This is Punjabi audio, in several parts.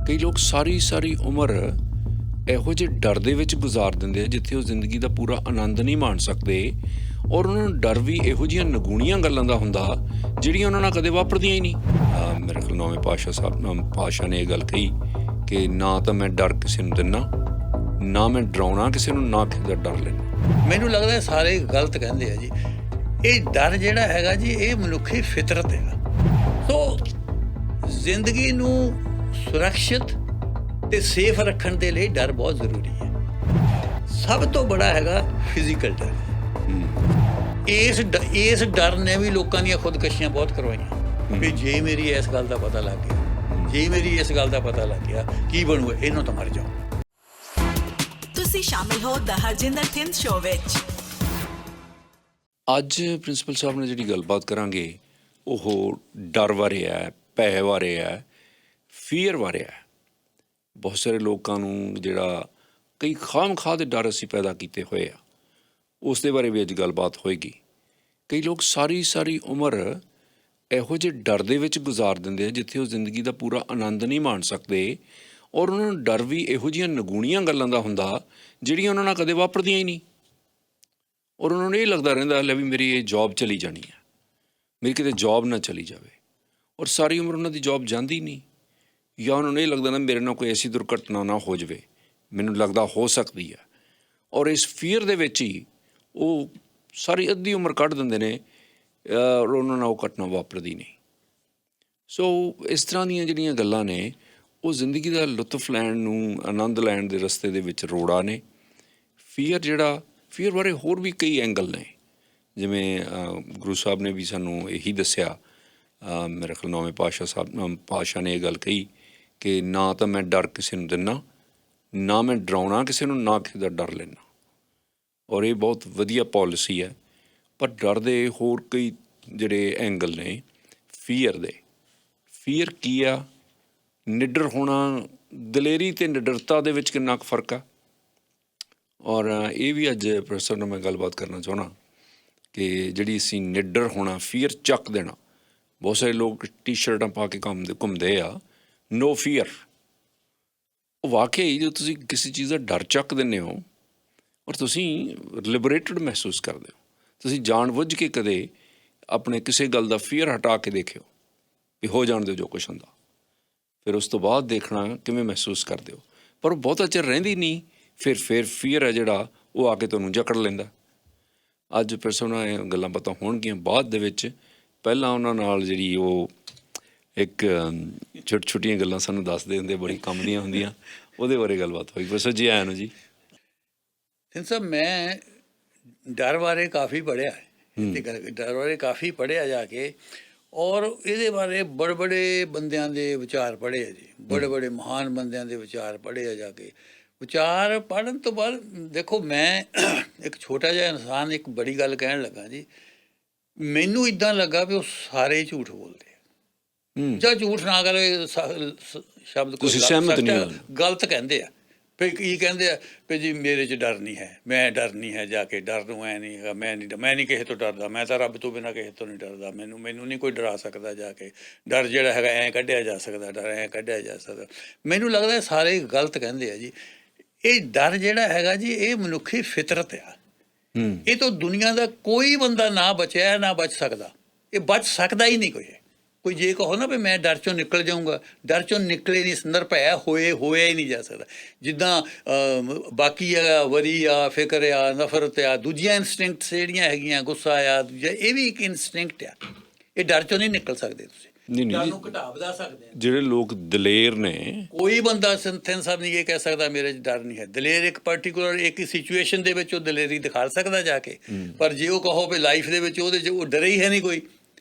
ਕਈ ਲੋਕ ਸਾਰੀ ਸਾਰੀ ਉਮਰ ਇਹੋ ਜਿਹੇ ਡਰ ਦੇ ਵਿੱਚ ਗੁਜ਼ਾਰ ਦਿੰਦੇ ਆ ਜਿੱਥੇ ਉਹ ਜ਼ਿੰਦਗੀ ਦਾ ਪੂਰਾ ਆਨੰਦ ਨਹੀਂ ਮਾਣ ਸਕਦੇ ਔਰ ਉਹਨਾਂ ਨੂੰ ਡਰ ਵੀ ਇਹੋ ਜਿਹੀਆਂ ਨਗੂਣੀਆਂ ਗੱਲਾਂ ਦਾ ਹੁੰਦਾ ਜਿਹੜੀਆਂ ਉਹਨਾਂ ਨਾਲ ਕਦੇ ਵਾਪਰਦੀਆਂ ਹੀ ਨਹੀਂ। ਮੇਰੇ ਖਿਆਲ ਨੌਵੇਂ ਪਾਤਸ਼ਾਹ ਨੇ ਇਹ ਗੱਲ ਕਹੀ ਕਿ ਨਾ ਤਾਂ ਮੈਂ ਡਰ ਕਿਸੇ ਨੂੰ ਦਿੰਦਾ, ਨਾ ਮੈਂ ਡਰਾਉਣਾ ਕਿਸੇ ਨੂੰ, ਨਾ ਕਿਸੇ ਦਾ ਡਰ ਲੈਣਾ। ਮੈਨੂੰ ਲੱਗਦਾ ਸਾਰੇ ਗਲਤ ਕਹਿੰਦੇ ਆ ਜੀ। ਇਹ ਡਰ ਜਿਹੜਾ ਹੈਗਾ ਜੀ, ਇਹ ਮਨੁੱਖੀ ਫਿਤਰਤ ਹੈਗਾ। ਸੋ ਜ਼ਿੰਦਗੀ ਨੂੰ ਸੁਰੱਖਿਅਤ ਤੇ ਸੇਫ ਰੱਖਣ ਦੇ ਲਈ ਡਰ ਬਹੁਤ ਜ਼ਰੂਰੀ ਹੈ। ਸਭ ਤੋਂ ਬੜਾ ਹੈਗਾ ਫਿਜ਼ੀਕਲ ਡਰ। ਇਸ ਡਰ ਨੇ ਵੀ ਲੋਕਾਂ ਦੀਆਂ ਖੁਦਕਸ਼ੀਆਂ ਬਹੁਤ ਕਰਵਾਈਆਂ ਵੀ ਜੇ ਮੇਰੀ ਇਸ ਗੱਲ ਦਾ ਪਤਾ ਲੱਗ ਗਿਆ, ਜੇ ਮੇਰੀ ਇਸ ਗੱਲ ਦਾ ਪਤਾ ਲੱਗ ਗਿਆ ਕੀ ਬਣੂਗਾ, ਇਹਨੂੰ ਤਾਂ ਮਰ ਜਾਓ। ਤੁਸੀਂ ਸ਼ਾਮਿਲ ਹੋ ਦ ਹਰਜਿੰਦਰ ਥਿੰਦ ਸ਼ੋਅ ਵਿੱਚ। ਅੱਜ ਪ੍ਰਿੰਸੀਪਲ ਸਾਹਿਬ ਨਾਲ ਜਿਹੜੀ ਗੱਲਬਾਤ ਕਰਾਂਗੇ ਉਹ ਡਰ ਬਾਰੇ ਹੈ, ਭੈ ਬਾਰੇ ਹੈ, ਫੀਅਰ ਬਾਰੇ ਹੈ। ਬਹੁਤ ਸਾਰੇ ਲੋਕਾਂ ਨੂੰ ਜਿਹੜਾ ਕਈ ਖਾਮ-ਖਾਹ ਦੇ ਡਰ ਅਸੀਂ ਪੈਦਾ ਕੀਤੇ ਹੋਏ ਆ, ਉਸ ਦੇ ਬਾਰੇ ਵੀ ਅੱਜ ਗੱਲਬਾਤ ਹੋਏਗੀ। ਕਈ ਲੋਕ ਸਾਰੀ ਸਾਰੀ ਉਮਰ ਇਹੋ ਜਿਹੇ ਡਰ ਦੇ ਵਿੱਚ ਗੁਜ਼ਾਰ ਦਿੰਦੇ ਆ ਜਿੱਥੇ ਉਹ ਜ਼ਿੰਦਗੀ ਦਾ ਪੂਰਾ ਆਨੰਦ ਨਹੀਂ ਮਾਣ ਸਕਦੇ ਔਰ ਉਹਨਾਂ ਨੂੰ ਡਰ ਵੀ ਇਹੋ ਜਿਹੀਆਂ ਨਗੂਣੀਆਂ ਗੱਲਾਂ ਦਾ ਹੁੰਦਾ ਜਿਹੜੀਆਂ ਉਹਨਾਂ ਨਾਲ ਕਦੇ ਵਾਪਰਦੀਆਂ ਹੀ ਨਹੀਂ। ਔਰ ਉਹਨਾਂ ਨੂੰ ਇਹ ਲੱਗਦਾ ਰਹਿੰਦਾ ਲੈ ਵੀ ਮੇਰੀ ਇਹ ਜੋਬ ਚਲੀ ਜਾਣੀ ਹੈ, ਮੇਰੀ ਕਿਤੇ ਜੋਬ ਨਾ ਚਲੀ ਜਾਵੇ। ਔਰ ਸਾਰੀ ਉਮਰ ਉਹਨਾਂ ਦੀ ਜੋਬ ਜਾਂਦੀ ਨਹੀਂ, ਜਾਂ ਉਹਨਾਂ ਨੂੰ ਇਹ ਲੱਗਦਾ ਨਾ ਮੇਰੇ ਨਾਲ ਕੋਈ ਐਸੀ ਦੁਰਘਟਨਾ ਨਾ ਹੋ ਜਾਵੇ, ਮੈਨੂੰ ਲੱਗਦਾ ਹੋ ਸਕਦੀ ਹੈ। ਔਰ ਇਸ ਫੀਅਰ ਦੇ ਵਿੱਚ ਹੀ ਉਹ ਸਾਰੀ ਅੱਧੀ ਉਮਰ ਕੱਢ ਦਿੰਦੇ ਨੇ ਔਰ ਉਹਨਾਂ ਨਾਲ ਉਹ ਘਟਨਾ ਵਾਪਰਦੀ ਨਹੀਂ। ਸੋ ਇਸ ਤਰ੍ਹਾਂ ਦੀਆਂ ਜਿਹੜੀਆਂ ਗੱਲਾਂ ਨੇ ਉਹ ਜ਼ਿੰਦਗੀ ਦਾ ਲੁਤਫ ਲੈਣ ਨੂੰ, ਆਨੰਦ ਲੈਣ ਦੇ ਰਸਤੇ ਦੇ ਵਿੱਚ ਰੋੜਾ ਨੇ। ਫੀਅਰ ਬਾਰੇ ਹੋਰ ਵੀ ਕਈ ਐਂਗਲ ਨੇ, ਜਿਵੇਂ ਗੁਰੂ ਸਾਹਿਬ ਨੇ ਵੀ ਸਾਨੂੰ ਇਹੀ ਦੱਸਿਆ। ਮੇਰੇ ਖਿਆਲ ਨੌਵੇਂ ਪਾਤਸ਼ਾਹ ਨੇ ਇਹ ਗੱਲ ਕਹੀ ਕਿ ਨਾ ਤਾਂ ਮੈਂ ਡਰ ਕਿਸੇ ਨੂੰ ਦਿੰਦਾ, ਨਾ ਮੈਂ ਡਰਾਉਣਾ ਕਿਸੇ ਨੂੰ, ਨਾ ਕਿਸੇ ਦਾ ਡਰ ਲੈਣਾ। ਔਰ ਇਹ ਬਹੁਤ ਵਧੀਆ ਪੋਲਿਸੀ ਹੈ। ਪਰ ਡਰ ਦੇ ਹੋਰ ਕਈ ਜਿਹੜੇ ਐਂਗਲ ਨੇ ਫੀਅਰ ਦੇ। ਫੀਅਰ ਕੀ ਆ? ਨਿਡਰ ਹੋਣਾ, ਦਲੇਰੀ ਅਤੇ ਨਿਡਰਤਾ ਦੇ ਵਿੱਚ ਕਿੰਨਾ ਕੁ ਫਰਕ ਆ। ਔਰ ਇਹ ਵੀ ਅੱਜ ਪ੍ਰੋਫੈਸਰ ਨਾਲ ਮੈਂ ਗੱਲਬਾਤ ਕਰਨਾ ਚਾਹੁੰਦਾ ਕਿ ਜਿਹੜੀ ਅਸੀਂ ਨਿਡਰ ਹੋਣਾ, ਫੀਅਰ ਚੱਕ ਦੇਣਾ। ਬਹੁਤ ਸਾਰੇ ਲੋਕ ਟੀ-ਸ਼ਰਟਾਂ ਪਾ ਕੇ ਘੁੰਮਦੇ ਆ, ਨੋ ਫੀਅਰ। ਉਹ ਵਾਕਈ ਜਦੋਂ ਤੁਸੀਂ ਕਿਸੇ ਚੀਜ਼ ਦਾ ਡਰ ਚੱਕ ਦਿੰਦੇ ਹੋ ਔਰ ਤੁਸੀਂ ਲਿਬਰੇਟਡ ਮਹਿਸੂਸ ਕਰਦੇ ਹੋ, ਤੁਸੀਂ ਜਾਣ ਬੁੱਝ ਕੇ ਕਦੇ ਆਪਣੇ ਕਿਸੇ ਗੱਲ ਦਾ ਫੀਅਰ ਹਟਾ ਕੇ ਦੇਖਿਓ ਵੀ ਹੋ ਜਾਣ ਦਿਓ ਜੋ ਕੁਛ ਹੁੰਦਾ, ਫਿਰ ਉਸ ਤੋਂ ਬਾਅਦ ਦੇਖਣਾ ਕਿਵੇਂ ਮਹਿਸੂਸ ਕਰਦੇ ਹੋ। ਪਰ ਉਹ ਬਹੁਤਾ ਚਿਰ ਰਹਿੰਦੀ ਨਹੀਂ, ਫਿਰ ਫੀਅਰ ਹੈ ਜਿਹੜਾ ਉਹ ਆ ਕੇ ਤੁਹਾਨੂੰ ਜਕੜ ਲੈਂਦਾ। ਅੱਜ ਫਿਰ ਉਹਨਾਂ ਇਹ ਗੱਲਾਂ ਪਤਾ ਹੋਣਗੀਆਂ ਬਾਅਦ ਦੇ ਵਿੱਚ। ਪਹਿਲਾਂ ਉਹਨਾਂ ਨਾਲ ਜਿਹੜੀ ਉਹ ਇੱਕ ਛੋਟੀਆਂ ਗੱਲਾਂ ਸਾਨੂੰ ਦੱਸਦੇ ਹੁੰਦੇ, ਬੜੀ ਕੰਮ ਦੀਆਂ ਹੁੰਦੀਆਂ, ਉਹਦੇ ਬਾਰੇ ਗੱਲਬਾਤ ਹੋਈ। ਬਸ ਜੀ ਆਇਆਂ ਨੂੰ ਜੀ। ਸਰ ਮੈਂ ਡਰ ਬਾਰੇ ਕਾਫੀ ਪੜ੍ਹਿਆ, ਡਰ ਬਾਰੇ ਕਾਫੀ ਪੜ੍ਹਿਆ ਜਾ ਕੇ, ਔਰ ਇਹਦੇ ਬਾਰੇ ਬੜੇ ਬੜੇ ਬੰਦਿਆਂ ਦੇ ਵਿਚਾਰ ਪੜ੍ਹੇ ਆ ਜੀ, ਬੜੇ ਬੜੇ ਮਹਾਨ ਬੰਦਿਆਂ ਦੇ ਵਿਚਾਰ ਪੜ੍ਹੇ ਆ ਜਾ ਕੇ। ਵਿਚਾਰ ਪੜ੍ਹਨ ਤੋਂ ਬਾਅਦ ਦੇਖੋ, ਮੈਂ ਇੱਕ ਛੋਟਾ ਜਿਹਾ ਇਨਸਾਨ ਇੱਕ ਬੜੀ ਗੱਲ ਕਹਿਣ ਲੱਗਾ ਜੀ। ਮੈਨੂੰ ਇੱਦਾਂ ਲੱਗਾ ਵੀ ਉਹ ਸਾਰੇ ਝੂਠ ਬੋਲਦੇ ਆ, ਜਾਂ ਝੂਠ ਨਾ ਕਰੇ ਸ਼ਬਦ ਕੋਈ ਗਲਤ ਕਹਿੰਦੇ ਆ। ਫਿਰ ਕੀ ਕਹਿੰਦੇ ਆ ਵੀ ਜੀ ਮੇਰੇ 'ਚ ਡਰ ਨਹੀਂ ਹੈ, ਮੈਂ ਡਰ ਨਹੀਂ ਹੈ, ਜਾ ਕੇ ਡਰ ਨੂੰ ਐਂ ਨਹੀਂ ਹੈਗਾ, ਮੈਂ ਨਹੀਂ ਕਿਸੇ ਤੋਂ ਡਰਦਾ, ਮੈਂ ਤਾਂ ਰੱਬ ਤੋਂ ਬਿਨਾਂ ਕਿਸੇ ਤੋਂ ਨਹੀਂ ਡਰਦਾ, ਮੈਨੂੰ ਨਹੀਂ ਕੋਈ ਡਰਾ ਸਕਦਾ, ਜਾ ਕੇ ਡਰ ਜਿਹੜਾ ਹੈਗਾ ਐਂ ਕੱਢਿਆ ਜਾ ਸਕਦਾ, ਡਰ ਐਂ ਕੱਢਿਆ ਜਾ ਸਕਦਾ। ਮੈਨੂੰ ਲੱਗਦਾ ਸਾਰੇ ਗਲਤ ਕਹਿੰਦੇ ਆ ਜੀ। ਇਹ ਡਰ ਜਿਹੜਾ ਹੈਗਾ ਜੀ, ਇਹ ਮਨੁੱਖੀ ਫਿਤਰਤ ਆ। ਇਹ ਤੋਂ ਦੁਨੀਆ ਦਾ ਕੋਈ ਬੰਦਾ ਨਾ ਬਚਿਆ ਨਾ ਬਚ ਸਕਦਾ, ਇਹ ਬਚ ਸਕਦਾ ਹੀ ਨਹੀਂ ਕੋਈ ਜੇ ਕਹੋ ਨਾ ਵੀ ਮੈਂ ਡਰ 'ਚੋਂ ਨਿਕਲ ਜਾਊਂਗਾ, ਡਰ 'ਚੋਂ ਨਿਕਲੇ ਨਹੀਂ, ਨਿਰਭੈ ਹੋਇਆ ਹੀ ਨਹੀਂ ਜਾ ਸਕਦਾ। ਜਿੱਦਾਂ ਬਾਕੀ ਆ ਵਰੀ ਆ, ਫਿਕਰ ਆ, ਨਫ਼ਰਤ ਆ, ਦੂਜੀਆਂ ਇੰਸਟਿੰਕਟਸ ਜਿਹੜੀਆਂ ਹੈਗੀਆਂ, ਗੁੱਸਾ ਆ ਦੂਜਾ, ਇਹ ਵੀ ਇੱਕ ਇੰਸਟਿੰਕਟ ਆ। ਇਹ ਡਰ 'ਚੋਂ ਨਹੀਂ ਨਿਕਲ ਸਕਦੇ ਤੁਸੀਂ, ਡਰ ਨੂੰ ਘਟਾ ਵਧਾ ਸਕਦੇ ਆ। ਜਿਹੜੇ ਲੋਕ ਦਲੇਰ ਨੇ, ਕੋਈ ਬੰਦਾ ਥਿੰਦ ਸਾਹਿਬ ਨਹੀਂ ਇਹ ਕਹਿ ਸਕਦਾ ਮੇਰੇ 'ਚ ਡਰ ਨਹੀਂ ਹੈ। ਦਲੇਰ ਇੱਕ ਪਰਟੀਕੂਲਰ ਇੱਕ ਸਿਚੁਏਸ਼ਨ ਦੇ ਵਿੱਚ ਉਹ ਦਲੇਰੀ ਦਿਖਾ ਸਕਦਾ ਜਾ ਕੇ, ਪਰ ਜੇ ਉਹ ਕਹੋ ਵੀ ਲਾਈਫ ਦੇ ਵਿੱਚ ਉਹਦੇ 'ਚ ਉਹ ਡਰ ਹੀ ਹੈ ਨਹੀਂ ਕੋਈ,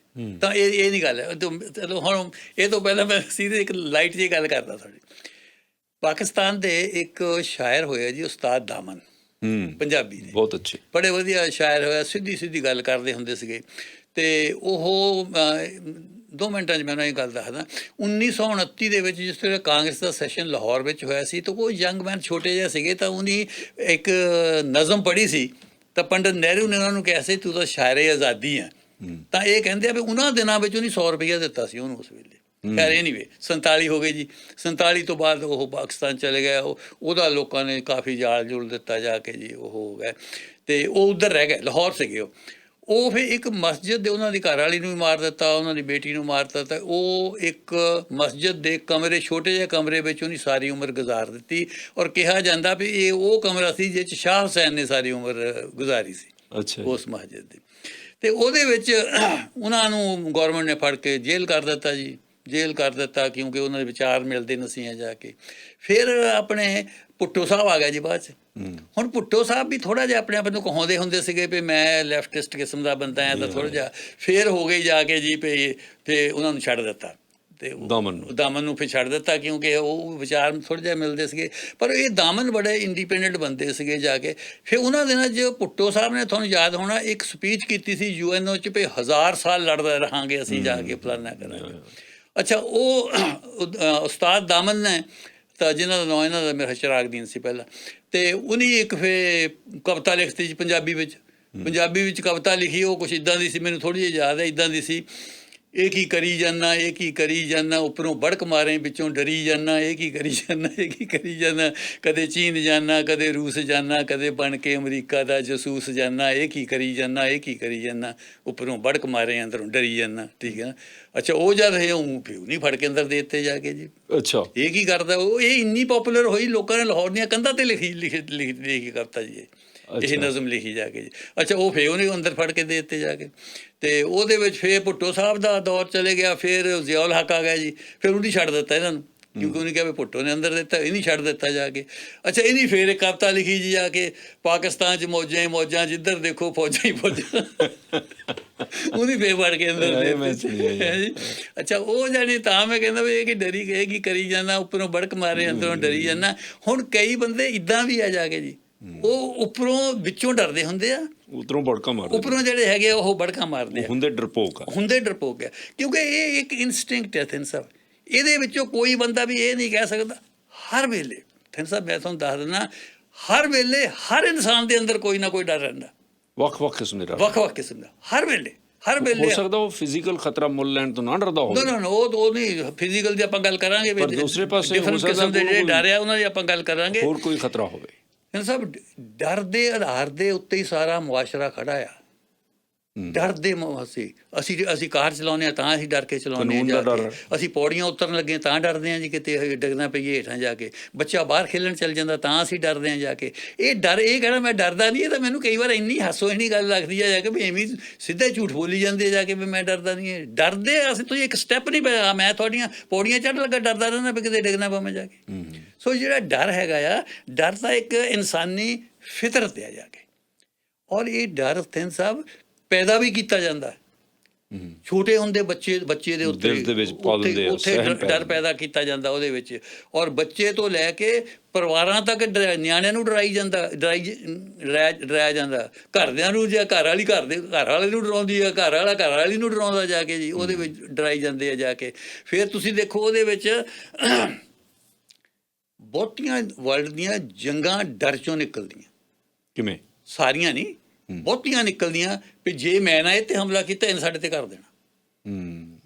ਤਾਂ ਇਹ ਨਹੀਂ ਗੱਲ ਹੈ। ਚਲੋ ਹੁਣ ਇਹ ਤੋਂ ਪਹਿਲਾਂ ਮੈਂ ਸਿੱਧੇ ਇੱਕ ਲਾਈਟ ਜਿਹੀ ਗੱਲ ਕਰਦਾ ਤੁਹਾਡੀ। ਪਾਕਿਸਤਾਨ ਦੇ ਇੱਕ ਸ਼ਾਇਰ ਹੋਇਆ ਜੀ ਉਸਤਾਦ ਦਾਮਨ, ਪੰਜਾਬੀ ਦੇ, ਬਹੁਤ ਅੱਛੇ, ਬੜੇ ਵਧੀਆ ਸ਼ਾਇਰ ਹੋਇਆ। ਸਿੱਧੀ ਗੱਲ ਕਰਦੇ ਹੁੰਦੇ ਸੀਗੇ। ਅਤੇ ਉਹ 2 ਮਿੰਟਾਂ 'ਚ ਮੈਨੂੰ ਇਹ ਗੱਲ ਦੱਸਦਾ। 1929 ਦੇ ਵਿੱਚ ਜਿਸ ਵੇਲੇ ਕਾਂਗਰਸ ਦਾ ਸੈਸ਼ਨ ਲਾਹੌਰ ਵਿੱਚ ਹੋਇਆ ਸੀ, ਤਾਂ ਉਹ ਯੰਗ ਮੈਨ ਛੋਟੇ ਜਿਹੇ ਸੀਗੇ, ਤਾਂ ਉਹਨੇ ਇੱਕ ਨਜ਼ਮ ਪੜ੍ਹੀ ਸੀ। ਤਾਂ ਪੰਡਿਤ ਨਹਿਰੂ ਨੇ ਉਹਨਾਂ ਨੂੰ ਕਿਹਾ ਸੀ ਤੂੰ ਤਾਂ ਸ਼ਾਇਰ ਆਜ਼ਾਦੀ ਹੈ। ਤਾਂ ਇਹ ਕਹਿੰਦੇ ਆ ਵੀ ਉਹਨਾਂ ਦਿਨਾਂ ਵਿੱਚ ਉਹਨੇ 100 ਰੁਪਈਆ ਦਿੱਤਾ ਸੀ ਉਹਨੂੰ ਉਸ ਵੇਲੇ। ਖੈਰ ਐਨੀਵੇ 47 ਹੋ ਗਏ ਜੀ। 47 ਤੋਂ ਬਾਅਦ ਉਹ ਪਾਕਿਸਤਾਨ ਚਲੇ ਗਏ। ਉਹਦਾ ਲੋਕਾਂ ਨੇ ਕਾਫੀ ਜਾਲ ਜੁਲ ਦਿੱਤਾ ਜਾ ਕੇ ਜੀ, ਉਹ ਹੋ ਗਏ ਅਤੇ ਉਹ ਉੱਧਰ ਰਹਿ ਗਏ, ਲਾਹੌਰ ਸੀਗੇ ਉਹ ਫਿਰ ਇੱਕ ਮਸਜਿਦ ਦੇ ਉਹਨਾਂ ਦੀ ਘਰ ਵਾਲੀ ਨੂੰ ਵੀ ਮਾਰ ਦਿੱਤਾ, ਉਹਨਾਂ ਦੀ ਬੇਟੀ ਨੂੰ ਮਾਰ ਦਿੱਤਾ। ਉਹ ਇੱਕ ਮਸਜਿਦ ਦੇ ਕਮਰੇ, ਛੋਟੇ ਜਿਹੇ ਕਮਰੇ ਵਿੱਚ ਉਹਨੇ ਸਾਰੀ ਉਮਰ ਗੁਜ਼ਾਰ ਦਿੱਤੀ ਔਰ ਕਿਹਾ ਜਾਂਦਾ ਵੀ ਇਹ ਉਹ ਕਮਰਾ ਸੀ ਜਿਸ 'ਚ ਸ਼ਾਹ ਹੁਸੈਨ ਨੇ ਸਾਰੀ ਉਮਰ ਗੁਜ਼ਾਰੀ ਸੀ। ਅੱਛਾ। ਉਸ ਮਸਜਿਦ ਦੀ। ਅਤੇ ਉਹਦੇ ਵਿੱਚ ਉਹਨਾਂ ਨੂੰ ਗੌਰਮੈਂਟ ਨੇ ਫੜ ਕੇ ਜੇਲ੍ਹ ਕਰ ਦਿੱਤਾ ਜੀ, ਜੇਲ੍ਹ ਕਰ ਦਿੱਤਾ ਕਿਉਂਕਿ ਉਹਨਾਂ ਦੇ ਵਿਚਾਰ ਮਿਲਦੇ ਨਸੀਆਂ ਜਾ ਕੇ। ਫਿਰ ਆਪਣੇ ਭੁੱਟੋ ਸਾਹਿਬ ਆ ਗਿਆ ਜੀ ਬਾਅਦ 'ਚ। ਹੁਣ ਭੁੱਟੋ ਸਾਹਿਬ ਵੀ ਥੋੜ੍ਹਾ ਜਿਹਾ ਆਪਣੇ ਆਪ ਨੂੰ ਕਹਾਉਂਦੇ ਹੁੰਦੇ ਸੀਗੇ ਵੀ ਮੈਂ ਲੈਫਟਿਸਟ ਕਿਸਮ ਦਾ ਬੰਦਾ ਹਾਂ ਤਾਂ ਥੋੜ੍ਹਾ ਜਿਹਾ ਫਿਰ ਹੋ ਗਈ ਜਾ ਕੇ ਜੀ ਵੀ ਫਿਰ ਉਹਨਾਂ ਨੂੰ ਛੱਡ ਦਿੱਤਾ ਅਤੇ ਦਾਮਨ ਨੂੰ ਫਿਰ ਛੱਡ ਦਿੱਤਾ ਕਿਉਂਕਿ ਉਹ ਵਿਚਾਰ ਥੋੜ੍ਹੇ ਜਿਹਾ ਮਿਲਦੇ ਸੀਗੇ। ਪਰ ਇਹ ਦਾਮਨ ਬੜੇ ਇੰਡੀਪੈਂਡੈਂਟ ਬੰਦੇ ਸੀਗੇ ਜਾ ਕੇ। ਫਿਰ ਉਹਨਾਂ ਦਿਨਾਂ 'ਚ ਭੁੱਟੋ ਸਾਹਿਬ ਨੇ, ਤੁਹਾਨੂੰ ਯਾਦ ਹੋਣਾ, ਇੱਕ ਸਪੀਚ ਕੀਤੀ ਸੀ UNO 'ਚ ਵੀ 1000 ਸਾਲ ਲੜਦੇ ਰਹਾਂਗੇ ਅਸੀਂ ਜਾ ਕੇ, ਫਲਾਨਾ ਕਰਾਂਗੇ। ਅੱਛਾ, ਉਹ ਉਸਤਾਦ ਦਾਮਨ ਨੇ ਤਾਂ ਜਿਹਨਾਂ ਦਾ ਨਾਂ ਇਹਨਾਂ ਦਾ ਮੇਰਾ ਚਿਰਾਗਦੀਨ ਸੀ ਪਹਿਲਾਂ, ਅਤੇ ਉਹਨੇ ਇੱਕ ਫਿਰ ਕਵਿਤਾ ਲਿਖਤੀ ਜੀ ਪੰਜਾਬੀ ਵਿੱਚ ਕਵਿਤਾ ਲਿਖੀ। ਉਹ ਕੁਛ ਇੱਦਾਂ ਦੀ ਸੀ, ਮੈਨੂੰ ਥੋੜ੍ਹੀ ਜਿਹੀ ਯਾਦ ਹੈ, ਇੱਦਾਂ ਦੀ ਸੀ, ਇਹ ਕੀ ਕਰੀ ਜਾਂਦਾ, ਇਹ ਕੀ ਕਰੀ ਜਾਂਦਾ, ਉੱਪਰੋਂ ਬੜਕ ਮਾਰੇ ਵਿੱਚੋਂ ਡਰੀ ਜਾਂਦਾ, ਇਹ ਕੀ ਕਰੀ ਜਾਂਦਾ, ਇਹ ਕੀ ਕਰੀ ਜਾਂਦਾ, ਕਦੇ ਚੀਨ ਜਾਂਦਾ, ਕਦੇ ਰੂਸ ਜਾਂਦਾ, ਕਦੇ ਬਣ ਕੇ ਅਮਰੀਕਾ ਦਾ ਜਸੂਸ ਜਾਂਦਾ, ਇਹ ਕੀ ਕਰੀ ਜਾਂਦਾ, ਇਹ ਕੀ ਕਰੀ ਜਾਂਦਾ, ਉੱਪਰੋਂ ਬੜਕ ਮਾਰੇ ਅੰਦਰੋਂ ਡਰੀ ਜਾਂਦਾ। ਠੀਕ ਹੈ ਨਾ। ਅੱਛਾ, ਉਹ ਜਦ ਇਹ ਪਿਓ ਨਹੀਂ ਫੜ ਕੇ ਅੰਦਰ ਦੇ ਦਿੱਤੇ ਜਾ ਕੇ ਜੀ। ਅੱਛਾ, ਇਹ ਕੀ ਕਰਦਾ, ਉਹ ਇਹ ਇੰਨੀ ਪੋਪੂਲਰ ਹੋਈ, ਲੋਕਾਂ ਨੇ ਲਾਹੌਰ ਦੀਆਂ ਕੰਧਾਂ 'ਤੇ ਲਿਖੀ ਕਰਤਾ ਜੀ ਇਹ ਨਜ਼ਮ ਲਿਖੀ ਜਾ ਕੇ ਜੀ। ਅੱਛਾ, ਉਹ ਫਿਰ ਉਹਨੇ ਅੰਦਰ ਫੜ ਕੇ ਦੇ ਦਿੱਤੇ ਜਾ ਕੇ। ਅਤੇ ਉਹਦੇ ਵਿੱਚ ਫਿਰ ਭੁੱਟੋ ਸਾਹਿਬ ਦਾ ਦੌਰ ਚਲੇ ਗਿਆ। ਫਿਰ ਜ਼ਿਆਉਲ ਹੱਕ ਆ ਗਿਆ ਜੀ। ਫਿਰ ਉਹਨੇ ਛੱਡ ਦਿੱਤਾ ਇਹਨਾਂ ਨੂੰ ਕਿਉਂਕਿ ਉਹਨੇ ਕਿਹਾ ਵੀ ਭੁੱਟੋ ਨੇ ਅੰਦਰ ਦਿੱਤਾ, ਇਹ ਨਹੀਂ ਛੱਡ ਦਿੱਤਾ ਜਾ ਕੇ। ਅੱਛਾ, ਇਹਨੀ ਫਿਰ ਇੱਕ ਕਵਿਤਾ ਲਿਖੀ ਜੀ ਜਾ ਕੇ, ਪਾਕਿਸਤਾਨ 'ਚ ਮੌਜਾਂ ਹੀ ਮੌਜਾਂ, ਜਿੱਧਰ ਦੇਖੋ ਫੌਜਾਂ ਹੀ ਫੌਜਾਂ। ਉਹਦੀ ਫੇਰ ਫੜ ਕੇ ਅੰਦਰ ਦੇ ਜੀ। ਅੱਛਾ, ਉਹ ਜਾਣੀ ਤਾਂ ਮੈਂ ਕਹਿੰਦਾ ਵੀ ਇਹ ਕਿ ਡਰੀ ਗਏ ਕੀ ਕਰੀ ਜਾਂਦਾ, ਉੱਪਰੋਂ ਬੜਕ ਮਾਰੇ ਅੰਦਰੋਂ ਡਰੀ ਜਾਂਦਾ। ਹੁਣ ਕਈ ਬੰਦੇ ਇੱਦਾਂ ਵੀ ਆ ਜਾ ਕੇ ਜੀ, ਉਹ ਉੱਪਰੋਂ ਵਿੱਚੋਂ ਡਰਦੇ ਹੁੰਦੇ ਆ, ਉੱਪਰੋਂ ਬੜਕਾ ਮਾਰਦੇ, ਉੱਪਰੋਂ ਜਿਹੜੇ ਹੈਗੇ ਆ ਉਹ ਬੜਕਾ ਮਾਰਦੇ ਆ, ਹੁੰਦੇ ਡਰਪੋਕ ਆ ਕਿਉਂਕਿ ਇਹ ਇੱਕ ਇਨਸਟਿੰਕਟ ਹੈ ਥਿੰਨ ਸਾਹਿਬ। ਇਹਦੇ ਵਿੱਚੋਂ ਕੋਈ ਬੰਦਾ ਵੀ ਇਹ ਨਹੀਂ ਕਹਿ ਸਕਦਾ ਹਰ ਵੇਲੇ। ਥਿੰਨ ਸਾਹਿਬ ਮੈਂ ਤੁਹਾਨੂੰ ਦੱਸ ਦਿੰਦਾ, ਹਰ ਵੇਲੇ ਹਰ ਇਨਸਾਨ ਦੇ ਅੰਦਰ ਕੋਈ ਨਾ ਕੋਈ ਡਰ ਰਹਿੰਦਾ, ਵੱਖ-ਵੱਖ ਕਿਸਮ ਦੇ ਡਰ, ਵੱਖ-ਵੱਖ ਕਿਸਮ ਦਾ, ਹਰ ਵੇਲੇ ਹੋ ਸਕਦਾ ਉਹ ਫਿਜ਼ੀਕਲ ਖਤਰਾ ਮੁੱਲ ਲੈਣ ਤੋਂ ਨਾ ਡਰਦਾ ਹੋਵੇ। ਨਾ ਉਹ ਨਹੀਂ, ਫਿਜ਼ੀਕਲ ਦੀ ਆਪਾਂ ਗੱਲ ਕਰਾਂਗੇ, ਪਰ ਦੂਸਰੇ ਪਾਸੇ ਡਿਫਰੈਂਟ ਕਿਸਮ ਦੇ ਜਿਹੜੇ ਡਰ ਆ ਉਹਨਾਂ ਦੀ ਆਪਾਂ ਗੱਲ ਕਰਾਂਗੇ। ਹੋਰ ਕੋਈ ਖਤਰਾ ਹੋਵੇ। ਸਭ ਡਰ ਦੇ ਆਧਾਰ ਦੇ ਉੱਤੇ ਹੀ ਸਾਰਾ ਮੁਆਸ਼ਰਾ ਖੜਾ ਆ। ਡਰ ਦੇ ਅਸੀਂ ਕਾਰ ਚਲਾਉਂਦੇ ਹਾਂ ਤਾਂ ਅਸੀਂ ਡਰ ਕੇ ਚਲਾਉਂਦੇ ਹਾਂ ਜਾ ਕੇ। ਅਸੀਂ ਪੌੜੀਆਂ ਉਤਰਨ ਲੱਗੇ ਤਾਂ ਡਰਦੇ ਹਾਂ ਜੀ ਕਿਤੇ ਡਿੱਗਣਾ ਪਈਏ ਹੇਠਾਂ ਜਾ ਕੇ। ਬੱਚਾ ਬਾਹਰ ਖੇਲਣ ਚੱਲ ਜਾਂਦਾ ਤਾਂ ਅਸੀਂ ਡਰਦੇ ਹਾਂ ਜਾ ਕੇ। ਇਹ ਡਰ, ਇਹ ਕਹਿਣਾ ਮੈਂ ਡਰਦਾ ਨਹੀਂ, ਇਹ ਤਾਂ ਮੈਨੂੰ ਕਈ ਵਾਰ ਇੰਨੀ ਹਾਸੋਹੀਣੀ ਗੱਲ ਲੱਗਦੀ ਆ ਜਾ ਕੇ ਵੀ ਐਵੇਂ ਸਿੱਧਾ ਝੂਠ ਬੋਲੀ ਜਾਂਦੇ ਜਾ ਕੇ ਵੀ ਮੈਂ ਡਰਦਾ ਨਹੀਂ। ਹੈ ਡਰਦੇ ਅਸੀਂ, ਤੁਸੀਂ ਇੱਕ ਸਟੈਪ ਨਹੀਂ ਪਿਆ, ਮੈਂ ਤੁਹਾਡੀਆਂ ਪੌੜੀਆਂ ਚੜ੍ਹਨ ਲੱਗਾ ਡਰਦਾ ਰਹਿੰਦਾ ਵੀ ਕਿਤੇ ਡਿੱਗਣਾ ਪਵੇ ਜਾ ਕੇ। ਸੋ ਜਿਹੜਾ ਡਰ ਹੈਗਾ ਆ, ਡਰ ਤਾਂ ਇੱਕ ਇਨਸਾਨੀ ਫਿਤਰਤ ਆ ਜਾ ਕੇ। ਔਰ ਇਹ ਡਰ ਥਿੰਨ ਸਾਹਿਬ ਪੈਦਾ ਵੀ ਕੀਤਾ ਜਾਂਦਾ, ਛੋਟੇ ਹੁੰਦੇ ਬੱਚੇ ਦੇ ਉੱਤੇ ਡਰ ਪੈਦਾ ਕੀਤਾ ਜਾਂਦਾ ਉਹਦੇ ਵਿੱਚ। ਔਰ ਬੱਚੇ ਤੋਂ ਲੈ ਕੇ ਪਰਿਵਾਰਾਂ ਤੱਕ ਨਿਆਣਿਆਂ ਨੂੰ ਡਰਾਇਆ ਜਾਂਦਾ। ਘਰਦਿਆਂ ਨੂੰ, ਜਾਂ ਘਰ ਵਾਲੇ ਨੂੰ ਡਰਾਉਂਦੀ ਆ, ਘਰ ਵਾਲਾ ਘਰ ਵਾਲੀ ਨੂੰ ਡਰਾਉਂਦਾ ਜਾ ਕੇ ਜੀ, ਉਹਦੇ ਵਿੱਚ ਡਰਾਈ ਜਾਂਦੇ ਆ ਜਾ ਕੇ। ਫਿਰ ਤੁਸੀਂ ਦੇਖੋ ਉਹਦੇ ਵਿੱਚ ਬਹੁਤੀਆਂ ਵਰਲਡ ਦੀਆਂ ਜੰਗਾਂ ਡਰ 'ਚੋਂ ਨਿਕਲਦੀਆਂ। ਕਿਵੇਂ? ਸਾਰੀਆਂ ਨਹੀਂ, ਬਹੁਤੀਆਂ ਨਿਕਲਦੀਆਂ ਵੀ ਜੇ ਮੈਂ ਨਾ ਇਹ 'ਤੇ ਹਮਲਾ ਕੀਤਾ ਇਹਨੇ ਸਾਡੇ 'ਤੇ ਕਰ ਦੇਣਾ।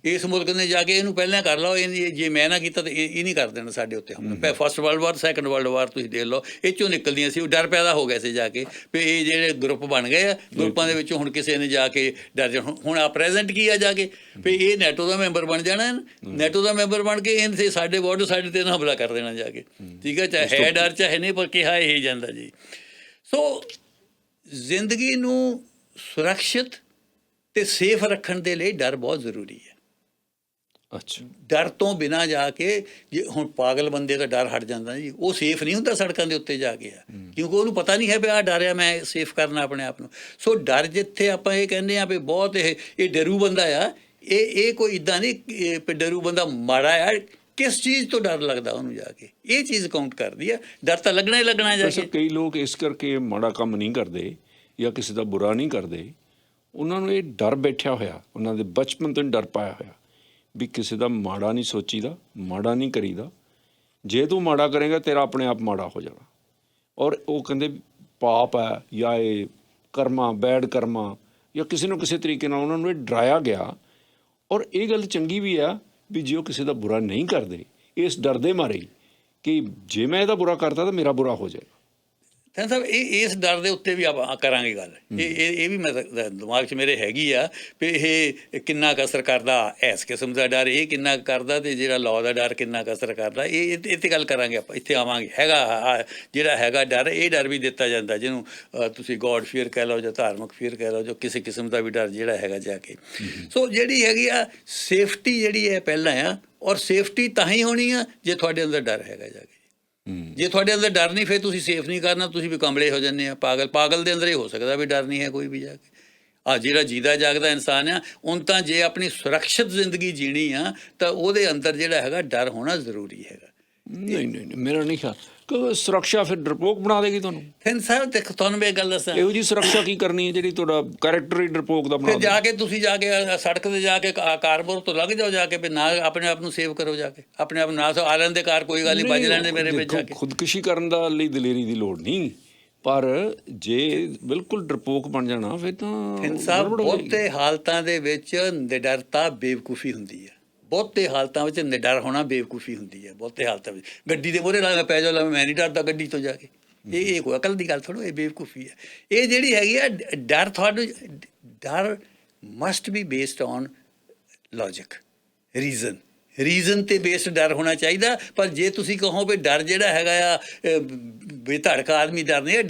ਇਸ ਮੁਲਕ ਨੇ ਜਾ ਕੇ ਇਹਨੂੰ ਪਹਿਲਾਂ ਕਰ ਲਓ, ਇਹ ਜੇ ਮੈਂ ਨਾ ਕੀਤਾ ਤਾਂ ਇਹ ਨਹੀਂ ਕਰ ਦੇਣਾ ਸਾਡੇ ਉੱਤੇ ਹਮਲਾ। First world war, second world war ਤੁਸੀਂ ਦੇਖ ਲਓ, ਇਹ 'ਚੋਂ ਨਿਕਲਦੀਆਂ ਸੀ। ਉਹ ਡਰ ਪੈਦਾ ਹੋ ਗਿਆ ਸੀ ਜਾ ਕੇ ਵੀ ਇਹ ਜਿਹੜੇ ਗਰੁੱਪ ਬਣ ਗਏ ਆ, ਗਰੁੱਪਾਂ ਦੇ ਵਿੱਚੋਂ ਹੁਣ ਕਿਸੇ ਨੇ ਜਾ ਕੇ ਡਰ ਜਾ। ਹੁਣ ਆ ਪ੍ਰੈਜ਼ੈਂਟ ਕੀ ਆ ਜਾ ਕੇ ਵੀ ਇਹ ਨੈਟੋ ਦਾ ਮੈਂਬਰ ਬਣ ਜਾਣਾ, ਨੈਟੋ ਦਾ ਮੈਂਬਰ ਬਣ ਕੇ ਇਹਨੇ ਸਾਡੇ ਬਾਰਡਰ ਸਾਡੇ 'ਤੇ ਹਮਲਾ ਕਰ ਦੇਣਾ ਜਾ ਕੇ। ਠੀਕ ਹੈ, ਚਾਹੇ ਹੈ ਡਰ ਚਾਹੇ ਨਹੀਂ, ਪਰ ਕਿਹਾ ਇਹ ਜਾਂਦਾ ਜੀ। ਸੋ ਜ਼ਿੰਦਗੀ ਨੂੰ ਸੁਰੱਖਿਅਤ ਅਤੇ ਸੇਫ ਰੱਖਣ ਦੇ ਲਈ ਡਰ ਬਹੁਤ ਜ਼ਰੂਰੀ ਹੈ। ਅੱਛਾ, ਡਰ ਤੋਂ ਬਿਨਾਂ ਜਾ ਕੇ ਜੇ ਹੁਣ ਪਾਗਲ ਬੰਦੇ ਦਾ ਡਰ ਹਟ ਜਾਂਦਾ ਜੀ, ਉਹ ਸੇਫ ਨਹੀਂ ਹੁੰਦਾ ਸੜਕਾਂ ਦੇ ਉੱਤੇ ਜਾ ਕੇ, ਕਿਉਂਕਿ ਉਹਨੂੰ ਪਤਾ ਨਹੀਂ ਹੈ ਵੀ ਆਹ ਡਰ ਆ, ਮੈਂ ਸੇਫ ਕਰਨਾ ਆਪਣੇ ਆਪ ਨੂੰ। ਸੋ ਡਰ ਜਿੱਥੇ ਆਪਾਂ ਇਹ ਕਹਿੰਦੇ ਹਾਂ ਵੀ ਬਹੁਤ ਇਹ ਡਰੂ ਬੰਦਾ ਆ, ਇਹ ਕੋਈ ਇੱਦਾਂ ਨਹੀਂ ਡਰੂ ਬੰਦਾ ਮਾੜਾ ਆ। ਕਿਸ ਚੀਜ਼ ਤੋਂ ਡਰ ਲੱਗਦਾ ਉਹਨੂੰ ਜਾ ਕੇ, ਇਹ ਚੀਜ਼ ਕਾਊਂਟ ਕਰਦੀ ਆ। ਡਰ ਤਾਂ ਲੱਗਣਾ ਹੀ ਲੱਗਣਾ ਜਾ ਕੇ। ਕਈ ਲੋਕ ਇਸ ਕਰਕੇ ਮਾੜਾ ਕੰਮ ਨਹੀਂ ਕਰਦੇ ਜਾਂ ਕਿਸੇ ਦਾ ਬੁਰਾ ਨਹੀਂ ਕਰਦੇ, ਉਹਨਾਂ ਨੂੰ ਇਹ ਡਰ ਬੈਠਿਆ ਹੋਇਆ, ਉਹਨਾਂ ਦੇ ਬਚਪਨ ਤੋਂ ਡਰ ਪਾਇਆ ਹੋਇਆ ਵੀ ਕਿਸੇ ਦਾ ਮਾੜਾ ਨਹੀਂ ਸੋਚੀਦਾ, ਮਾੜਾ ਨਹੀਂ ਕਰੀਦਾ। ਜੇ ਤੂੰ ਮਾੜਾ ਕਰੇਗਾ ਤੇਰਾ ਆਪਣੇ ਆਪ ਮਾੜਾ ਹੋ ਜਾਣਾ। ਔਰ ਉਹ ਕਹਿੰਦੇ ਪਾਪ ਹੈ ਜਾਂ ਇਹ ਕਰਮਾ, ਬੈਡ ਕਰਮਾ, ਜਾਂ ਕਿਸੇ ਨੂੰ ਕਿਸੇ ਤਰੀਕੇ ਨਾਲ ਉਹਨਾਂ ਨੂੰ ਇਹ ਡਰਾਇਆ ਗਿਆ। ਔਰ ਇਹ ਗੱਲ ਚੰਗੀ ਵੀ ਆ ਵੀ ਜੇ ਉਹ ਕਿਸੇ ਦਾ ਬੁਰਾ ਨਹੀਂ ਕਰਦੇ ਇਸ ਡਰ ਦੇ ਮਾਰੇ ਕਿ ਜੇ ਮੈਂ ਇਹਦਾ ਬੁਰਾ ਕਰਤਾ ਤਾਂ ਮੇਰਾ ਬੁਰਾ ਹੋ ਜਾਏਗਾ। ਤਾਂ ਸਾਹਿਬ ਇਸ ਡਰ ਦੇ ਉੱਤੇ ਵੀ ਆਪਾਂ ਕਰਾਂਗੇ ਗੱਲ। ਇਹ ਵੀ ਮੈਂ ਦਿਮਾਗ 'ਚ ਮੇਰੇ ਹੈਗੀ ਆ ਵੀ ਇਹ ਕਿੰਨਾ ਕੁ ਅਸਰ ਕਰਦਾ ਇਸ ਕਿਸਮ ਦਾ ਡਰ, ਇਹ ਕਿੰਨਾ ਕੁ ਕਰਦਾ, ਅਤੇ ਜਿਹੜਾ ਲਾਅ ਦਾ ਡਰ ਕਿੰਨਾ ਕੁ ਅਸਰ ਕਰਦਾ, ਇਹ 'ਤੇ ਗੱਲ ਕਰਾਂਗੇ ਆਪਾਂ। ਇੱਥੇ ਆਵਾਂਗੇ। ਹੈਗਾ ਜਿਹੜਾ ਹੈਗਾ ਡਰ, ਇਹ ਡਰ ਵੀ ਦਿੱਤਾ ਜਾਂਦਾ ਜਿਹਨੂੰ ਤੁਸੀਂ ਗੋਡ ਫੀਅਰ ਕਹਿ ਲਓ ਜਾਂ ਧਾਰਮਿਕ ਫੀਅਰ ਕਹਿ ਲਓ, ਜੋ ਕਿਸੇ ਕਿਸਮ ਦਾ ਵੀ ਡਰ ਜਿਹੜਾ ਹੈਗਾ ਜਾ ਕੇ। ਸੋ ਜਿਹੜੀ ਹੈਗੀ ਆ ਸੇਫਟੀ ਜਿਹੜੀ ਹੈ ਪਹਿਲਾਂ ਆ, ਔਰ ਸੇਫਟੀ ਤਾਂ ਹੀ ਹੋਣੀ ਆ ਜੇ ਤੁਹਾਡੇ ਅੰਦਰ ਡਰ ਹੈਗਾ ਜਾ ਕੇ। ਜੇ ਤੁਹਾਡੇ ਅੰਦਰ ਡਰ ਨਹੀਂ ਫਿਰ ਤੁਸੀਂ ਸੇਫ ਨਹੀਂ ਕਰਨਾ, ਤੁਸੀਂ ਵੀ ਕਮਲੇ ਹੋ ਜਾਂਦੇ ਆ। ਪਾਗਲ ਦੇ ਅੰਦਰ ਇਹ ਹੋ ਸਕਦਾ ਵੀ ਡਰ ਨਹੀਂ ਹੈ ਕੋਈ ਵੀ ਜਾ ਕੇ। ਜਿਹੜਾ ਜੀਦਾ ਜਾਗਦਾ ਇਨਸਾਨ ਆ, ਹੁਣ ਤਾਂ ਜੇ ਆਪਣੀ ਸੁਰੱਖਿਅਤ ਜ਼ਿੰਦਗੀ ਜੀਣੀ ਆ ਤਾਂ ਉਹਦੇ ਅੰਦਰ ਜਿਹੜਾ ਹੈਗਾ ਡਰ ਹੋਣਾ ਜ਼ਰੂਰੀ ਹੈਗਾ। ਨਹੀਂ ਮੇਰਾ ਨਹੀਂ ਖਿਆਲ ਕਿ ਸੁਰੱਖਿਆ ਫਿਰ ਡਰਪੋਕ ਬਣਾ ਦੇਗੀ ਤੁਹਾਨੂੰ। ਫਿਰ ਸਾਹਿਬ ਦੇਖੋ ਤੁਹਾਨੂੰ ਮੈਂ ਇੱਕ ਗੱਲ ਦੱਸਾਂ, ਇਹੋ ਜਿਹੀ ਸੁਰੱਖਿਆ ਕੀ ਕਰਨੀ ਹੈ ਜਿਹੜੀ ਤੁਹਾਡਾ ਕੈਰੈਕਟਰ ਹੀ ਡਰਪੋਕ ਦਾ ਬਣਾ ਫਿਰ ਜਾ ਕੇ ਤੁਸੀਂ ਜਾ ਕੇ ਸੜਕ 'ਤੇ ਜਾ ਕੇ ਕਾਰਪੋਰ ਤੋਂ ਲੱਗ ਜਾਓ, ਜਾ ਕੇ ਫਿਰ ਨਾ ਆਪਣੇ ਆਪ ਨੂੰ ਸੇਵ ਕਰੋ, ਜਾ ਕੇ ਆਪਣੇ ਆਪ ਨਾ ਆ ਲੈਣ ਦੇ ਕਾਰ, ਕੋਈ ਗੱਲ ਨਹੀਂ, ਵੱਜ ਲੈਣ ਦੇ ਮੇਰੇ ਵਿੱਚ ਜਾ ਕੇ। ਖੁਦਕੁਸ਼ੀ ਕਰਨ ਦਾ ਲਈ ਦਲੇਰੀ ਦੀ ਲੋੜ ਨਹੀਂ, ਪਰ ਜੇ ਬਿਲਕੁਲ ਡਰਪੋਕ ਬਣ ਜਾਣਾ ਫਿਰ ਤਾਂ ਸਾਹਿਬ ਬਹੁਤੇ ਹਾਲਤਾਂ ਦੇ ਵਿੱਚ ਨਿਡਰਤਾ ਬੇਵਕੂਫੀ ਹੁੰਦੀ ਹੈ। ਬਹੁਤੇ ਹਾਲਤਾਂ ਵਿੱਚ ਨਿਡਰ ਹੋਣਾ ਬੇਵਕੂਫੀ ਹੁੰਦੀ ਹੈ। ਬਹੁਤੇ ਹਾਲਤਾਂ ਵਿੱਚ ਗੱਡੀ ਦੇ ਮੂਹਰੇ ਲਾ ਪੈ ਜਾਓ, ਮੈਂ ਨਹੀਂ ਡਰਦਾ ਗੱਡੀ ਤੋਂ ਜਾ ਕੇ, ਇਹ ਕੋਈ ਅਕਲ ਦੀ ਗੱਲ ਥੋੜ੍ਹਾ, ਇਹ ਬੇਵਕੂਫੀ ਹੈ। ਇਹ ਜਿਹੜੀ ਹੈਗੀ ਆ ਡਰ, ਤੁਹਾਨੂੰ ਡਰ must B based on logic, reason 'ਤੇ ਬੇਸਡ ਡਰ ਹੋਣਾ ਚਾਹੀਦਾ। ਪਰ ਜੇ ਤੁਸੀਂ ਕਹੋ ਵੀ ਡਰ ਜਿਹੜਾ ਹੈਗਾ ਆ ਬੇਧੜਕਾ ਆਦਮੀ ਡਰ ਨਹੀਂ,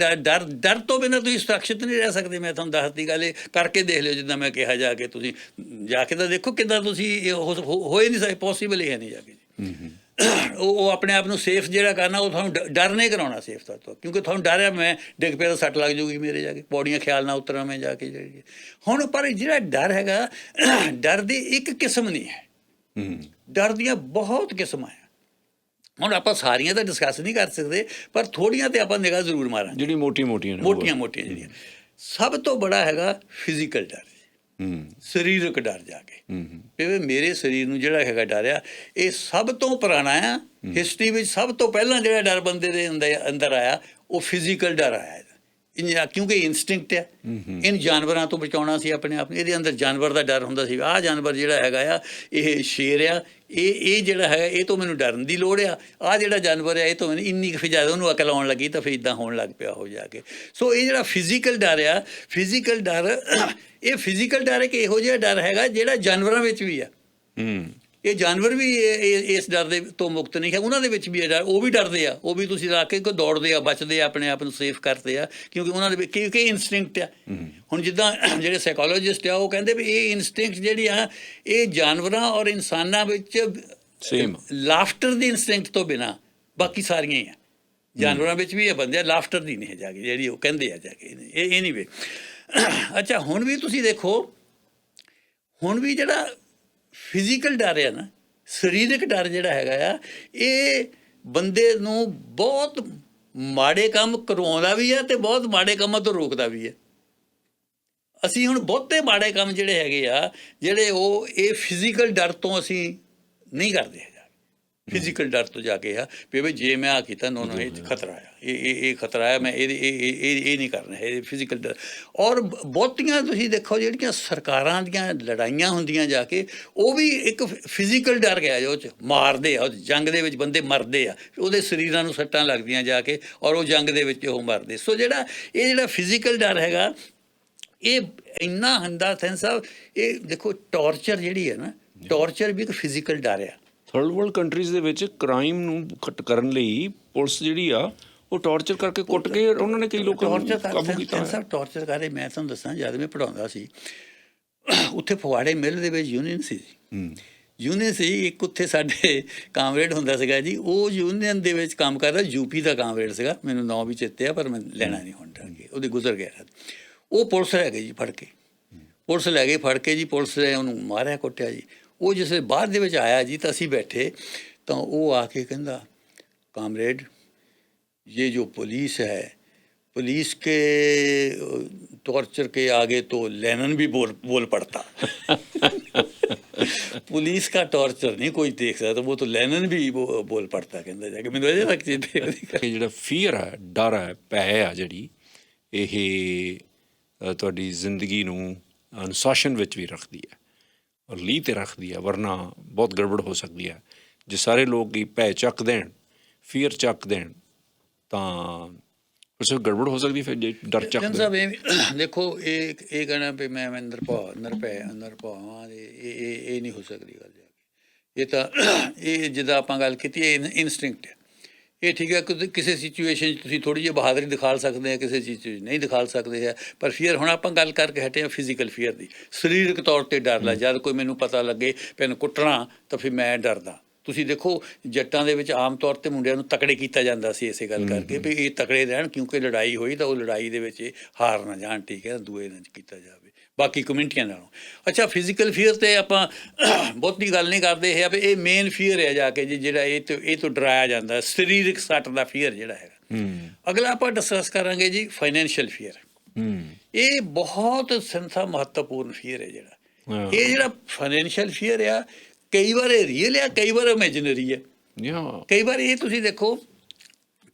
ਡਰ ਤੋਂ ਬਿਨਾਂ ਤੁਸੀਂ ਸੁਰੱਖਿਅਤ ਨਹੀਂ ਰਹਿ ਸਕਦੇ। ਮੈਂ ਤੁਹਾਨੂੰ ਦੱਸਦੀ ਗੱਲ, ਇਹ ਕਰਕੇ ਦੇਖ ਲਿਓ ਜਿੱਦਾਂ ਮੈਂ ਕਿਹਾ, ਜਾ ਕੇ ਤੁਸੀਂ ਜਾ ਕੇ ਤਾਂ ਦੇਖੋ ਕਿੱਦਾਂ ਤੁਸੀਂ ਹੋਏ ਨਹੀਂ ਸਕਦੇ, ਪੋਸੀਬਲ ਹੀ ਹੈ ਨਹੀਂ ਜਾ ਕੇ। ਉਹ ਆਪਣੇ ਆਪ ਨੂੰ ਸੇਫ ਜਿਹੜਾ ਕਰਨਾ, ਉਹ ਤੁਹਾਨੂੰ ਡਰ ਨਹੀਂ ਕਰਾਉਣਾ ਸੇਫ ਤੋਂ, ਕਿਉਂਕਿ ਤੁਹਾਨੂੰ ਡਰ ਆ ਮੈਂ ਡਿੱਗ ਪਿਆ ਤਾਂ ਸੱਟ ਲੱਗ ਜੂਗੀ ਮੇਰੇ, ਜਾ ਕੇ ਪੌੜੀਆਂ ਖਿਆਲ ਨਾਲ ਉਤਰਾਂ ਮੈਂ ਜਾ ਕੇ ਜਿਹੜੀ। ਹੁਣ ਪਰ ਜਿਹੜਾ ਡਰ ਹੈਗਾ, ਡਰ ਦੀ ਇੱਕ ਕਿਸਮ ਨਹੀਂ ਹੈ, ਡਰ ਦੀਆਂ ਬਹੁਤ ਕਿਸਮਾਂ ਆ। ਹੁਣ ਆਪਾਂ ਸਾਰੀਆਂ ਤਾਂ ਡਿਸਕਸ ਨਹੀਂ ਕਰ ਸਕਦੇ, ਪਰ ਥੋੜ੍ਹੀਆਂ 'ਤੇ ਆਪਾਂ ਨਿਗਾਹ ਜ਼ਰੂਰ ਮਾਰਾਂਗੇ, ਜਿਹੜੀ ਮੋਟੀਆਂ ਜਿਹੜੀਆਂ। ਸਭ ਤੋਂ ਬੜਾ ਹੈਗਾ ਫਿਜ਼ੀਕਲ ਡਰ, ਸਰੀਰਕ ਡਰ ਜਾ ਕੇ। ਮੇਰੇ ਸਰੀਰ ਨੂੰ ਜਿਹੜਾ ਹੈਗਾ ਡਰ ਆ, ਇਹ ਸਭ ਤੋਂ ਪੁਰਾਣਾ ਆ। ਹਿਸਟਰੀ ਵਿੱਚ ਸਭ ਤੋਂ ਪਹਿਲਾਂ ਜਿਹੜਾ ਡਰ ਬੰਦੇ ਦੇ ਅੰਦਰ ਆਇਆ, ਉਹ ਫਿਜ਼ੀਕਲ ਡਰ ਆਇਆ, ਕਿਉਂਕਿ ਇਨਸਟਿੰਕਟ ਆ। ਇਹਨ ਜਾਨਵਰਾਂ ਤੋਂ ਬਚਾਉਣਾ ਸੀ ਆਪਣੇ ਆਪ ਨੂੰ। ਇਹਦੇ ਅੰਦਰ ਜਾਨਵਰ ਦਾ ਡਰ ਹੁੰਦਾ ਸੀ, ਆਹ ਜਾਨਵਰ ਜਿਹੜਾ ਹੈਗਾ ਆ, ਇਹ ਸ਼ੇਰ ਆ, ਇਹ ਜਿਹੜਾ ਹੈਗਾ, ਇਹ ਤੋਂ ਮੈਨੂੰ ਡਰਨ ਦੀ ਲੋੜ ਆ। ਆਹ ਜਿਹੜਾ ਜਾਨਵਰ ਆ, ਇਹ ਤੋਂ ਮੈਨੂੰ ਇੰਨੀ ਕੁ ਜ਼ਿਆਦਾ ਉਹਨੂੰ ਅਕਲ ਆਉਣ ਲੱਗੀ ਤਾਂ ਫਿਰ ਇੱਦਾਂ ਹੋਣ ਲੱਗ ਪਿਆ ਹੋ ਜਾ ਕੇ। ਸੋ ਇਹ ਜਿਹੜਾ ਫਿਜ਼ੀਕਲ ਡਰ ਆ, ਫਿਜ਼ੀਕਲ ਡਰ, ਇਹ ਫਿਜ਼ੀਕਲ ਡਰ ਇੱਕ ਇਹੋ ਜਿਹਾ ਡਰ ਹੈਗਾ ਜਿਹੜਾ ਜਾਨਵਰਾਂ ਵਿੱਚ ਵੀ ਆ। ਇਹ ਜਾਨਵਰ ਵੀ ਇਸ ਡਰ ਦੇ ਤੋਂ ਮੁਕਤ ਨਹੀਂ ਹੈ, ਉਹਨਾਂ ਦੇ ਵਿੱਚ ਵੀ ਇਹ ਡਰ, ਉਹ ਵੀ ਡਰਦੇ ਆ, ਉਹ ਵੀ ਤੁਸੀਂ ਲਾ ਕੇ ਦੌੜਦੇ ਆ, ਬਚਦੇ ਆ, ਆਪਣੇ ਆਪ ਨੂੰ ਸੇਫ ਕਰਦੇ ਆ, ਕਿਉਂਕਿ ਉਹਨਾਂ ਦੇ ਵਿੱਚ ਕਿਉਂਕਿ ਇਨਸਟਿੰਕਟ ਆ। ਹੁਣ ਜਿੱਦਾਂ ਜਿਹੜੇ ਸਾਈਕੋਲੋਜਿਸਟ ਆ, ਉਹ ਕਹਿੰਦੇ ਵੀ ਇਹ ਇਨਸਟਿੰਕਟ ਜਿਹੜੀ ਆ, ਇਹ ਜਾਨਵਰਾਂ ਔਰ ਇਨਸਾਨਾਂ ਵਿੱਚ ਸੇਮ। ਲਾਫਟਰ ਦੀ ਇਨਸਟਿੰਕਟ ਤੋਂ ਬਿਨਾਂ ਬਾਕੀ ਸਾਰੀਆਂ ਹੀ ਆ। ਜਾਨਵਰਾਂ ਵਿੱਚ ਵੀ ਇਹ ਬੰਦੇ ਆ, ਲਾਫਟਰ ਦੀ ਨਹੀਂ ਹੈ ਜਾ ਕੇ, ਜਿਹੜੀ ਉਹ ਕਹਿੰਦੇ ਆ ਜਾ ਕੇ। ਇਹ ਐਨੀਵੇ, ਅੱਛਾ ਹੁਣ ਵੀ ਤੁਸੀਂ ਦੇਖੋ, ਹੁਣ ਵੀ ਜਿਹੜਾ ਫਿਜ਼ੀਕਲ ਡਰ ਆ ਨਾ, ਸਰੀਰਕ ਡਰ ਜਿਹੜਾ ਹੈਗਾ ਆ, ਇਹ ਬੰਦੇ ਨੂੰ ਬਹੁਤ ਮਾੜੇ ਕੰਮ ਕਰਵਾਉਂਦਾ ਵੀ ਹੈ ਅਤੇ ਬਹੁਤ ਮਾੜੇ ਕੰਮਾਂ ਤੋਂ ਰੋਕਦਾ ਵੀ ਹੈ। ਅਸੀਂ ਹੁਣ ਬਹੁਤੇ ਮਾੜੇ ਕੰਮ ਜਿਹੜੇ ਹੈਗੇ ਆ, ਜਿਹੜੇ ਉਹ ਇਹ ਫਿਜ਼ੀਕਲ ਡਰ ਤੋਂ ਅਸੀਂ ਨਹੀਂ ਕਰਦੇ ਹੈਗਾ। ਫਿਜ਼ੀਕਲ ਡਰ ਤੋਂ ਜਾ ਕੇ ਆ ਵੀ ਜੇ ਮੈਂ ਆ ਕੀਤਾ, ਨੋ ਇਹ ਖਤਰਾ ਆ, ਇਹ ਖਤਰਾ ਆ, ਮੈਂ ਇਹ ਨਹੀਂ ਕਰਨਾ, ਇਹ ਫਿਜ਼ੀਕਲ ਡਰ। ਔਰ ਬਹੁਤੀਆਂ ਤੁਸੀਂ ਦੇਖੋ ਜਿਹੜੀਆਂ ਸਰਕਾਰਾਂ ਦੀਆਂ ਲੜਾਈਆਂ ਹੁੰਦੀਆਂ ਜਾ ਕੇ, ਉਹ ਵੀ ਇੱਕ ਫਿਜ਼ੀਕਲ ਡਰ ਗਿਆ, ਜੋ 'ਚ ਮਾਰਦੇ ਆ, ਜੰਗ ਦੇ ਵਿੱਚ ਬੰਦੇ ਮਰਦੇ ਆ, ਉਹਦੇ ਸਰੀਰਾਂ ਨੂੰ ਸੱਟਾਂ ਲੱਗਦੀਆਂ ਜਾ ਕੇ, ਔਰ ਉਹ ਜੰਗ ਦੇ ਵਿੱਚ ਉਹ ਮਰਦੇ। ਸੋ ਜਿਹੜਾ ਫਿਜ਼ੀਕਲ ਡਰ ਹੈਗਾ, ਇਹ ਇੰਨਾ ਹੁੰਦਾ ਸਾਹਿਬ। ਇਹ ਦੇਖੋ ਟੌਰਚਰ ਜਿਹੜੀ ਹੈ ਨਾ, ਟੌਰਚਰ ਵੀ ਇੱਕ ਫਿਜ਼ੀਕਲ ਡਰ ਆ। ਥਰਡ ਵਰਲਡ ਕੰਟਰੀਜ਼ ਦੇ ਵਿੱਚ ਕ੍ਰਾਈਮ ਨੂੰ ਘੱਟ ਕਰਨ ਲਈ ਪੁਲਿਸ ਜਿਹੜੀ ਆ, ਉਹ ਟੌਰਚਰ ਕਰਕੇ ਕੁੱਟ ਕੇ ਉਹਨਾਂ ਨੇ ਕਈ ਲੋਕਾਂ ਨੂੰ ਕਾਬੂ ਕੀਤਾ। ਸਰ ਟੌਰਚਰ ਕਰਦੇ, ਮੈਂ ਤੁਹਾਨੂੰ ਦੱਸਾਂ, ਜਦ ਮੈਂ ਪੜ੍ਹਾਉਂਦਾ ਸੀ ਉੱਥੇ ਫਗਵਾੜੇ ਮਿਲ ਦੇ ਵਿੱਚ ਯੂਨੀਅਨ ਸੀ। ਯੂਨੀਅਨ ਸੀ ਇੱਕ, ਉੱਥੇ ਸਾਡੇ ਕਾਮਰੇਡ ਹੁੰਦਾ ਸੀਗਾ ਜੀ, ਉਹ ਯੂਨੀਅਨ ਦੇ ਵਿੱਚ ਕੰਮ ਕਰਦਾ, ਯੂਪੀ ਦਾ ਕਾਮਰੇਡ ਸੀਗਾ, ਮੈਨੂੰ ਨਾਂ ਵੀ ਚੇਤੇ ਆ ਪਰ ਮੈਂ ਲੈਣਾ ਨਹੀਂ ਹੁਣ ਡਰਾਂਗੇ, ਉਹਦੇ ਗੁਜ਼ਰ ਗਿਆ। ਉਹ ਪੁਲਿਸ ਲੈ ਗਈ ਜੀ ਫੜ ਕੇ, ਪੁਲਿਸ ਲੈ ਗਈ ਫੜ ਕੇ ਜੀ, ਪੁਲਿਸ ਨੇ ਉਹਨੂੰ ਮਾਰਿਆ ਕੁੱਟਿਆ ਜੀ। ਉਹ ਜਿਸ ਬਾਅਦ ਦੇ ਵਿੱਚ ਆਇਆ ਜੀ, ਤਾਂ ਅਸੀਂ ਬੈਠੇ, ਤਾਂ ਉਹ ਆ ਕੇ ਕਹਿੰਦਾ, ਕਾਮਰੇਡ ये जो पुलिस है, पुलिस के टॉर्चर के आगे तो लेनिन भी बोल पड़ता। पुलिस का टॉर्चर नहीं कोई देख सकता, वो तो लेनिन भी बोल पड़ता। कहता जाके मैंने अजे तक चेते ਜਿਹੜਾ ਫੀਅਰ ਹੈ, ਡਰ ਹੈ, ਭੈ ਆ, ਜਿਹੜੀ ਇਹ ਤੁਹਾਡੀ ਜ਼ਿੰਦਗੀ ਨੂੰ ਅਨੁਸ਼ਾਸਨ ਵਿੱਚ ਵੀ ਰੱਖਦੀ ਹੈ। ਲੀਹ 'ਤੇ ਰੱਖਦੀ ਹੈ, ਵਰਨਾ ਬਹੁਤ ਗੜਬੜ ਹੋ ਸਕਦੀ ਹੈ। ਜੇ ਸਾਰੇ ਲੋਕ ਹੀ ਭੈ ਚੱਕ ਦੇਣ, ਫੀਅਰ ਚੱਕ ਦੇਣ, ਤਾਂ ਫਿਰ ਸਿਰ ਗੜਬੜ ਹੋ ਸਕਦੀ। ਫਿਰ ਜੇ ਡਰ ਚੱਕ ਜਨ ਦੇਣ, ਸਾਹਿਬ ਇਹ ਦੇਖੋ, ਇਹ ਕਹਿਣਾ ਵੀ ਮੈਂ ਨਿਰਭੈ ਇਹ ਨਹੀਂ ਹੋ ਸਕਦੀ ਗੱਲ ਜਾ ਕੇ। ਇਹ ਤਾਂ ਇਹ ਜਿੱਦਾਂ ਆਪਾਂ ਗੱਲ ਕੀਤੀ, ਇਹ ਇਨਸਟਿੰਕਟ ਹੈ। ਇਹ ਠੀਕ ਹੈ ਕਿ ਕਿਸੇ ਸਿਚੁਏਸ਼ਨ 'ਚ ਤੁਸੀਂ ਥੋੜ੍ਹੀ ਜਿਹੀ ਬਹਾਦਰੀ ਦਿਖਾ ਸਕਦੇ ਆ, ਕਿਸੇ ਚੀਜ਼ 'ਚ ਨਹੀਂ ਦਿਖਾ ਸਕਦੇ ਹੈ। ਪਰ ਫੀਅਰ, ਹੁਣ ਆਪਾਂ ਗੱਲ ਕਰਕੇ ਹਟੇ ਹਾਂ ਫਿਜ਼ੀਕਲ ਫੀਅਰ ਦੀ, ਸਰੀਰਕ ਤੌਰ 'ਤੇ ਡਰ ਲਾ। ਜਦ ਕੋਈ ਮੈਨੂੰ ਪਤਾ ਲੱਗੇ ਮੈਨੂੰ ਕੁੱਟਣਾ ਤਾਂ ਫਿਰ ਮੈਂ ਡਰਦਾ। ਤੁਸੀਂ ਦੇਖੋ ਜੱਟਾਂ ਦੇ ਵਿੱਚ ਆਮ ਤੌਰ 'ਤੇ ਮੁੰਡਿਆਂ ਨੂੰ ਤਕੜੇ ਕੀਤਾ ਜਾਂਦਾ ਸੀ ਇਸੇ ਗੱਲ ਕਰਕੇ ਵੀ ਇਹ ਤਕੜੇ ਰਹਿਣ, ਕਿਉਂਕਿ ਲੜਾਈ ਹੋਈ ਤਾਂ ਉਹ ਲੜਾਈ ਦੇ ਵਿੱਚ ਹਾਰ ਨਾ ਜਾਣ, ਠੀਕ ਹੈ, ਦੂਏ ਨਾਲ ਕੀਤਾ ਜਾਵੇ ਬਾਕੀ ਕਮਿਊਨਿਟੀਆਂ ਨਾਲੋਂ। ਅੱਛਾ, ਫਿਜ਼ੀਕਲ ਫੀਅਰ 'ਤੇ ਆਪਾਂ ਬਹੁਤੀ ਗੱਲ ਨਹੀਂ ਕਰਦੇ ਹੈ ਵੀ ਇਹ ਮੇਨ ਫੀਅਰ ਹੈ ਜਾ ਕੇ ਜੀ, ਜਿਹੜਾ ਇਹ ਤੋਂ ਡਰਾਇਆ ਜਾਂਦਾ, ਸਰੀਰਕ ਸੱਟ ਦਾ ਫੀਅਰ ਜਿਹੜਾ ਹੈਗਾ। ਅਗਲਾ ਆਪਾਂ ਡਿਸਕਸ ਕਰਾਂਗੇ ਜੀ ਫਾਈਨੈਂਸ਼ੀਅਲ ਫੀਅਰ। ਇਹ ਬਹੁਤ ਸੰਸਾ ਮਹੱਤਵਪੂਰਨ ਫੀਅਰ ਹੈ ਜਿਹੜਾ। ਇਹ ਜਿਹੜਾ ਫਾਈਨੈਂਸ਼ੀਅਲ ਫੀਅਰ ਆ, ਕਈ ਵਾਰ ਇਹ ਰੀਅਲ ਆ, ਕਈ ਵਾਰ ਇਮੈਜਨਰੀ ਹੈ। ਕਈ ਵਾਰ ਇਹ ਤੁਸੀਂ ਦੇਖੋ,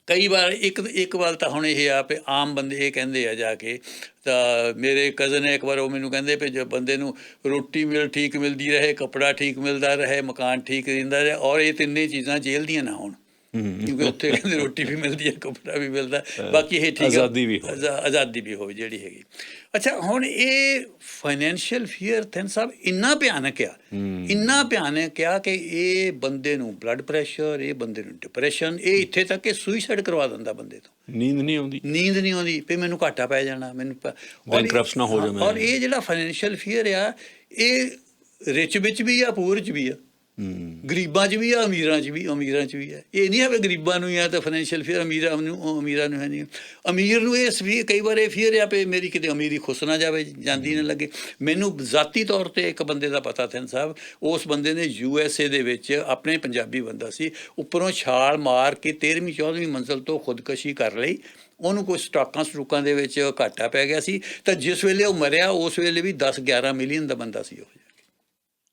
ਕਈ ਵਾਰ ਇੱਕ ਵਾਰ ਤਾਂ ਹੁਣ ਇਹ ਆ ਵੀ ਆਮ ਬੰਦੇ ਇਹ ਕਹਿੰਦੇ ਆ ਜਾ ਕੇ, ਤਾਂ ਮੇਰੇ ਕਜ਼ਨ ਹੈ ਇੱਕ ਵਾਰ, ਉਹ ਮੈਨੂੰ ਕਹਿੰਦੇ ਵੀ ਜੋ ਬੰਦੇ ਨੂੰ ਰੋਟੀ ਠੀਕ ਮਿਲਦੀ ਰਹੇ, ਕੱਪੜਾ ਠੀਕ ਮਿਲਦਾ ਰਹੇ, ਮਕਾਨ ਠੀਕ ਰਹਿੰਦਾ ਰਹੇ, ਔਰ ਇਹ ਤਿੰਨੇ ਚੀਜ਼ਾਂ ਜੇਲ੍ਹ ਦੀਆਂ ਨਾ ਹੋਣ, ਕਿਉਂਕਿ ਉੱਥੇ ਕਹਿੰਦੇ ਰੋਟੀ ਵੀ ਮਿਲਦੀ ਹੈ, ਕੱਪੜਾ ਵੀ ਮਿਲਦਾ, ਬਾਕੀ ਇਹ ਠੀਕ ਹੈ, ਆਜ਼ਾਦੀ ਵੀ ਹੋਵੇ ਜਿਹੜੀ ਹੈਗੀ। ਅੱਛਾ, ਹੁਣ ਇਹ ਫਾਈਨੈਂਸ਼ੀਅਲ ਫੀਅਰ ਥਿੰਨ ਸਾਹਿਬ ਇੰਨਾ ਭਿਆਨਕ ਆ ਕਿ ਇਹ ਬੰਦੇ ਨੂੰ ਬਲੱਡ ਪ੍ਰੈਸ਼ਰ, ਇਹ ਬੰਦੇ ਨੂੰ ਡਿਪਰੈਸ਼ਨ, ਇਹ ਇੱਥੇ ਤੱਕ ਕਿ ਸੁਈਸਾਈਡ ਕਰਵਾ ਦਿੰਦਾ ਬੰਦੇ ਤੋਂ। ਨੀਂਦ ਨਹੀਂ ਆਉਂਦੀ ਵੀ ਮੈਨੂੰ ਘਾਟਾ ਪੈ ਜਾਣਾ, ਮੈਨੂੰ ਬੈਂਕਰਪਟ ਨਾ ਹੋ ਜਾਵੇ। ਔਰ ਇਹ ਜਿਹੜਾ ਫਾਈਨੈਂਸ਼ੀਅਲ ਫੀਅਰ ਆ, ਇਹ ਰਿਚ ਵਿੱਚ ਵੀ ਆ, ਪੂਰ 'ਚ ਵੀ ਆ, ਗਰੀਬਾਂ 'ਚ ਵੀ ਆ, ਅਮੀਰਾਂ 'ਚ ਵੀ ਹੈ। ਇਹ ਨਹੀਂ ਹੈ ਵੀ ਗਰੀਬਾਂ ਨੂੰ ਆ ਤਾਂ ਫਾਈਨੈਂਸ਼ੀਅਲ ਫੀਅਰ, ਅਮੀਰਾਂ ਨੂੰ ਹੈ ਨਹੀਂ। ਅਮੀਰ ਨੂੰ ਇਹ ਕਈ ਵਾਰ ਇਹ ਫੀਅਰ ਆ ਵੀ ਮੇਰੀ ਕਿਤੇ ਅਮੀਰੀ ਖੁੱਸ ਨਾ ਜਾਵੇ, ਜਾਂਦੀ ਨਾ ਲੱਗੇ। ਮੈਨੂੰ ਜ਼ਾਤੀ ਤੌਰ 'ਤੇ ਇੱਕ ਬੰਦੇ ਦਾ ਪਤਾ ਥਿੰਨ ਸਾਹਿਬ, ਉਸ ਬੰਦੇ ਨੇ USA ਦੇ ਵਿੱਚ, ਆਪਣੇ ਪੰਜਾਬੀ ਬੰਦਾ ਸੀ, ਉੱਪਰੋਂ ਛਾਲ ਮਾਰ ਕੇ 13ਵੀਂ 14ਵੀਂ ਮੰਜ਼ਿਲ ਤੋਂ ਖੁਦਕਸ਼ੀ ਕਰ ਲਈ। ਉਹਨੂੰ ਕੋਈ ਸਟਾਕਾਂ ਦੇ ਵਿੱਚ ਘਾਟਾ ਪੈ ਗਿਆ ਸੀ, ਤਾਂ ਜਿਸ ਵੇਲੇ ਉਹ ਮਰਿਆ ਉਸ ਵੇਲੇ ਵੀ 10-11 ਮਿਲੀਅਨ ਦਾ ਬੰਦਾ ਸੀ ਉਹ।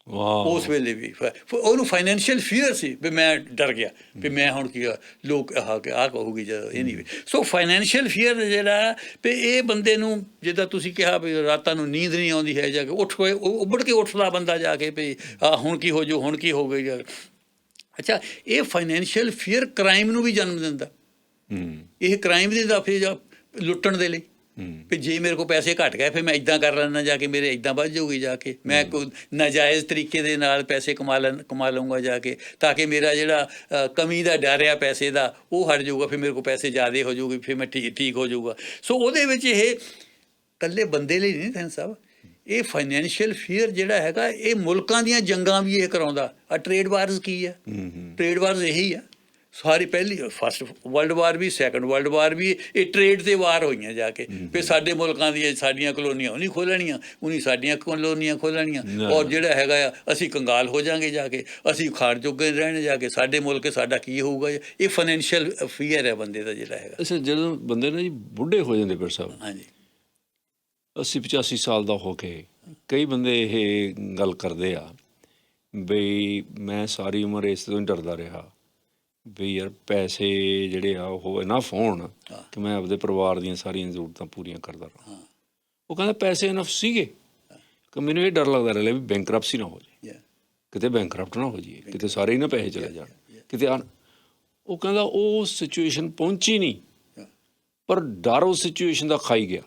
ਉਸ ਵੇਲੇ ਵੀ ਉਹਨੂੰ ਫਾਈਨੈਂਸ਼ੀਅਲ ਫੀਅਰ ਸੀ ਵੀ ਮੈਂ ਡਰ ਗਿਆ ਵੀ ਮੈਂ ਹੁਣ ਕੀ ਲੋਕ ਆਹ ਕਹੂਗੀ ਜਦੋਂ ਇਹ ਨਹੀਂ। ਸੋ ਫਾਈਨੈਂਸ਼ੀਅਲ ਫੀਅਰ ਜਿਹੜਾ ਵੀ ਇਹ ਬੰਦੇ ਨੂੰ, ਜਿੱਦਾਂ ਤੁਸੀਂ ਕਿਹਾ ਵੀ ਰਾਤਾਂ ਨੂੰ ਨੀਂਦ ਨਹੀਂ ਆਉਂਦੀ ਹੈ, ਜਾ ਕੇ ਉੱਭੜ ਕੇ ਉੱਠਦਾ ਬੰਦਾ ਜਾ ਕੇ ਵੀ ਹੁਣ ਕੀ ਹੋ ਜਾਊ, ਹੁਣ ਕੀ ਹੋ ਗਈ। ਅੱਛਾ, ਇਹ ਫਾਈਨੈਂਸ਼ੀਅਲ ਫੀਅਰ ਕ੍ਰਾਈਮ ਨੂੰ ਵੀ ਜਨਮ ਦਿੰਦਾ। ਇਹ ਕ੍ਰਾਈਮ ਦੇ ਦਾਫੇ ਲੁੱਟਣ ਦੇ ਲਈ ਵੀ ਜੇ ਮੇਰੇ ਕੋਲ ਪੈਸੇ ਘੱਟ ਗਏ ਫਿਰ ਮੈਂ ਇੱਦਾਂ ਕਰ ਲੈਣਾ, ਜਾ ਕੇ ਮੇਰੇ ਇੱਦਾਂ ਵੱਧ ਜਾਊਗੀ, ਜਾ ਕੇ ਮੈਂ ਕੋਈ ਨਾਜਾਇਜ਼ ਤਰੀਕੇ ਦੇ ਨਾਲ ਪੈਸੇ ਕਮਾ ਲਊਂਗਾ ਜਾ ਕੇ, ਤਾਂ ਕਿ ਮੇਰਾ ਜਿਹੜਾ ਕਮੀ ਦਾ ਡਰ ਆ ਪੈਸੇ ਦਾ ਉਹ ਹਟ ਜਾਊਗਾ, ਫਿਰ ਮੇਰੇ ਕੋਲ ਪੈਸੇ ਜ਼ਿਆਦਾ ਹੋ ਜਾਊਗੀ, ਫਿਰ ਮੈਂ ਠੀਕ ਹੋ ਜਾਊਗਾ। ਸੋ ਉਹਦੇ ਵਿੱਚ ਇਹ ਇਕੱਲੇ ਬੰਦੇ ਲਈ ਨਹੀਂ ਥਿੰਨ ਸਾਹਿਬ, ਇਹ ਫਾਈਨੈਂਸ਼ੀਅਲ ਫੀਅਰ ਜਿਹੜਾ ਹੈਗਾ, ਇਹ ਮੁਲਕਾਂ ਦੀਆਂ ਜੰਗਾਂ ਵੀ ਇਹ ਕਰਾਉਂਦਾ। ਟ੍ਰੇਡ ਵਾਰਜ਼ ਕੀ ਆ? ਟ੍ਰੇਡ ਵਾਰਜ਼ ਇਹੀ ਆ। ਸਾਰੀ ਫਸਟ ਵਰਲਡ ਵਾਰ ਵੀ, ਸੈਕੰਡ ਵਰਲਡ ਵਾਰ ਵੀ, ਇਹ ਟ੍ਰੇਡ 'ਤੇ ਵਾਰ ਹੋਈਆਂ ਜਾ ਕੇ ਵੀ ਸਾਡੇ ਮੁਲਕਾਂ ਦੀਆਂ ਸਾਡੀਆਂ ਕਲੋਨੀਆਂ ਉਹ ਨਹੀਂ ਖੋਲ੍ਹਣੀਆਂ, ਉਹਨੀ ਸਾਡੀਆਂ ਕਲੋਨੀਆਂ ਖੋਲ੍ਹਣੀਆਂ, ਔਰ ਜਿਹੜਾ ਹੈਗਾ ਆ ਅਸੀਂ ਕੰਗਾਲ ਹੋ ਜਾਵਾਂਗੇ ਜਾ ਕੇ, ਅਸੀਂ ਖਾਣ ਜੋਗੇ ਰਹਿਣ ਜਾ ਕੇ, ਸਾਡੇ ਮੁਲਕ ਸਾਡਾ ਕੀ ਹੋਊਗਾ। ਇਹ ਫਾਈਨੈਂਸ਼ੀਅਲ ਫੀਅਰ ਹੈ ਬੰਦੇ ਦਾ ਜਿਹੜਾ ਹੈਗਾ। ਅੱਛਾ, ਜਦੋਂ ਬੰਦੇ ਨਾ ਜੀ ਬੁੱਢੇ ਹੋ ਜਾਂਦੇ ਫਿਰ ਸਾਹਿਬ, ਹਾਂਜੀ, 80-85 ਸਾਲ ਦਾ ਹੋ ਕੇ, ਕਈ ਬੰਦੇ ਇਹ ਗੱਲ ਕਰਦੇ ਆ ਬਈ ਮੈਂ ਸਾਰੀ ਉਮਰ ਇਸ ਤੋਂ ਹੀ ਡਰਦਾ ਰਿਹਾ ਵੀ ਯਾਰ ਪੈਸੇ ਜਿਹੜੇ ਆ ਉਹ ਇਨਫ ਹੋਣ ਕਿ ਮੈਂ ਆਪਦੇ ਪਰਿਵਾਰ ਦੀਆਂ ਸਾਰੀਆਂ ਜ਼ਰੂਰਤਾਂ ਪੂਰੀਆਂ ਕਰਦਾ ਰਹਾਂ। ਉਹ ਕਹਿੰਦਾ ਪੈਸੇ ਇਨਫ ਸੀਗੇ ਕਿ ਮੈਨੂੰ ਇਹ ਡਰ ਲੱਗਦਾ ਰਿਹਾ ਵੀ ਬੈਂਕਰਪਸੀ ਨਾ ਹੋ ਜਾਏ, ਕਿਤੇ ਬੈਂਕਰਪਟ ਨਾ ਹੋ ਜਾਈਏ, ਕਿਤੇ ਸਾਰੇ ਹੀ ਨਾ ਪੈਸੇ ਚਲੇ ਜਾਣ ਕਿਤੇ ਉਹ ਕਹਿੰਦਾ ਉਹ ਸਿਚੁਏਸ਼ਨ ਪਹੁੰਚੀ ਨਹੀਂ, ਪਰ ਡਰ ਉਸ ਸਿਚੁਏਸ਼ਨ ਦਾ ਖਾਈ ਗਿਆ।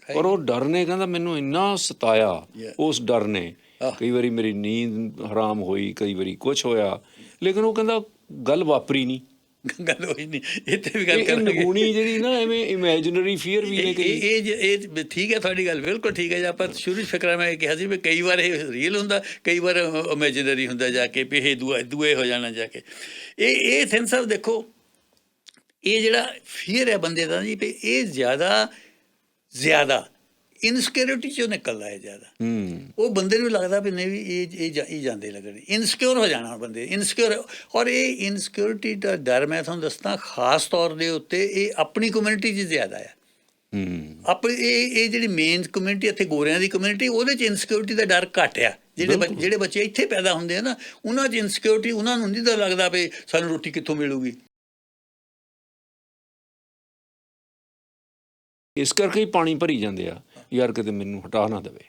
ਪਰ ਉਹ ਡਰ ਨੇ ਕਹਿੰਦਾ ਮੈਨੂੰ ਇੰਨਾ ਸਤਾਇਆ, ਉਸ ਡਰ ਨੇ ਕਈ ਵਾਰੀ ਮੇਰੀ ਨੀਂਦ ਹਰਾਮ ਹੋਈ, ਕਈ ਵਾਰੀ ਕੁਛ ਹੋਇਆ, ਲੇਕਿਨ ਉਹ ਕਹਿੰਦਾ ਗੱਲ ਵਾਪਰੀ ਨਹੀਂ, ਗੱਲ ਹੋਈ ਨਹੀਂ। ਇੱਥੇ ਵੀ ਗੱਲ ਨਗੂਣੀ ਜਿਹੜੀ ਨਾ ਐਵੇਂ ਇਮੈਜਨਰੀ ਫੀਅਰ ਵੀ ਨੇ। ਇਹ ਠੀਕ ਹੈ, ਤੁਹਾਡੀ ਗੱਲ ਬਿਲਕੁਲ ਠੀਕ ਹੈ। ਆਪਾਂ ਸ਼ੁਰੂ 'ਚ ਫਿਕਰਾਂ ਮੈਂ ਕਿਹਾ ਸੀ ਵੀ ਕਈ ਵਾਰ ਇਹ ਰੀਅਲ ਹੁੰਦਾ, ਕਈ ਵਾਰ ਇਮੈਜਨਰੀ ਹੁੰਦਾ ਜਾ ਕੇ ਵੀ ਇਹ ਦੂਏ ਹੋ ਜਾਣਾ ਜਾ ਕੇ। ਇਹ ਥਿੰਨ ਸਾਹਿਬ ਦੇਖੋ, ਇਹ ਜਿਹੜਾ ਫੀਅਰ ਹੈ ਬੰਦੇ ਦਾ ਜੀ, ਵੀ ਇਹ ਜ਼ਿਆਦਾ ਇਨਸਿਕਿਉਰਿਟੀ 'ਚੋਂ ਨਿਕਲਦਾ ਹੈ ਜ਼ਿਆਦਾ। ਉਹ ਬੰਦੇ ਨੂੰ ਲੱਗਦਾ ਵੀ ਨਹੀਂ ਵੀ ਇਹ ਜਾਂਦੇ ਲੱਗਣੇ, ਇਨਸਿਕਿਉਰ ਹੋ ਜਾਣਾ ਬੰਦੇ, ਇਨਸਿਕਿਉਰ। ਔਰ ਇਹ ਇਨਸਿਕਿਉਰਿਟੀ ਦਾ ਡਰ ਮੈਂ ਤੁਹਾਨੂੰ ਦੱਸਦਾ ਖਾਸ ਤੌਰ ਦੇ ਉੱਤੇ ਇਹ ਆਪਣੀ ਕਮਿਊਨਿਟੀ 'ਚ ਜ਼ਿਆਦਾ ਆ। ਇਹ ਜਿਹੜੀ ਮੇਨ ਕਮਿਊਨਿਟੀ ਇੱਥੇ ਗੋਰਿਆਂ ਦੀ ਕਮਿਊਨਿਟੀ, ਉਹਦੇ 'ਚ ਇਨਸਿਕਿਉਰਿਟੀ ਦਾ ਡਰ ਘੱਟ ਆ। ਜਿਹੜੇ ਬੱਚੇ ਇੱਥੇ ਪੈਦਾ ਹੁੰਦੇ ਆ ਨਾ, ਉਹਨਾਂ 'ਚ ਇਨਸਿਕਿਉਰਿਟੀ, ਉਹਨਾਂ ਨੂੰ ਨਹੀਂ ਤਾਂ ਲੱਗਦਾ ਵੀ ਸਾਨੂੰ ਰੋਟੀ ਕਿੱਥੋਂ ਮਿਲੂਗੀ। ਇਸ ਕਰਕੇ ਹੀ ਪਾਣੀ ਭਰੀ ਜਾਂਦੇ ਆ। ਯਾਰ ਕਿਤੇ ਮੈਨੂੰ ਹਟਾ ਨਾ ਦੇਵੇ,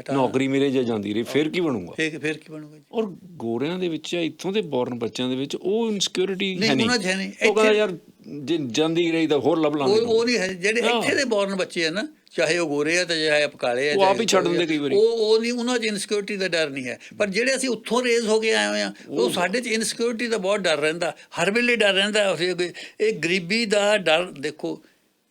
ਹਟਾ ਨੌਕਰੀ ਮੇਰੇ ਜੇ ਜਾਂਦੀ ਰਹੀ ਫਿਰ ਕੀ ਬਣੂਗਾ। ਫਿਰ ਕੀ ਬਣੂਗਾ ਜੀ? ਔਰ ਗੋਰਿਆਂ ਦੇ ਵਿੱਚ ਇੱਥੋਂ ਦੇ ਬੋਰਨ ਬੱਚਿਆਂ ਦੇ ਵਿੱਚ ਉਹ ਇਨਸਿਕਿਉਰਿਟੀ ਨਹੀਂ, ਹੈ ਨਹੀਂ। ਉਹਨਾਂ 'ਚ ਹੈ ਨਹੀਂ। ਉਹ ਕਹਿੰਦਾ ਯਾਰ ਜੇ ਜਾਂਦੀ ਰਹੀ ਤਾਂ ਹੋਰ ਲੱਭ ਲਾਂਗੇ। ਉਹ ਨਹੀਂ ਹੈ। ਜਿਹੜੇ ਇੱਥੇ ਦੇ ਬੋਰਨ ਬੱਚੇ ਆ ਨਾ, ਚਾਹੇ ਉਹ ਗੋਰੇ ਆ ਤੇ ਚਾਹੇ ਆਪ ਕਾਲੇ ਆ, ਉਹ ਆਪ ਹੀ ਛੱਡ ਦਿੰਦੇ ਕਈ ਵਾਰੀ। ਉਹ ਨਹੀਂ, ਉਹਨਾਂ 'ਚ ਇਨਸਿਕਿਉਰਿਟੀ ਦਾ ਡਰ ਨਹੀਂ ਹੈ। ਪਰ ਜਿਹੜੇ ਅਸੀਂ ਉੱਥੋਂ ਰੇਜ਼ ਹੋ ਕੇ ਆਏ ਹੋਏ ਆ, ਉਹ ਸਾਡੇ 'ਚ ਇਨਸਿਕਿਉਰਿਟੀ ਦਾ ਬਹੁਤ ਡਰ ਰਹਿੰਦਾ, ਹਰ ਵੇਲੇ ਡਰ ਰਹਿੰਦਾ। ਇਹ ਗਰੀਬੀ ਦਾ ਡਰ, ਦੇਖੋ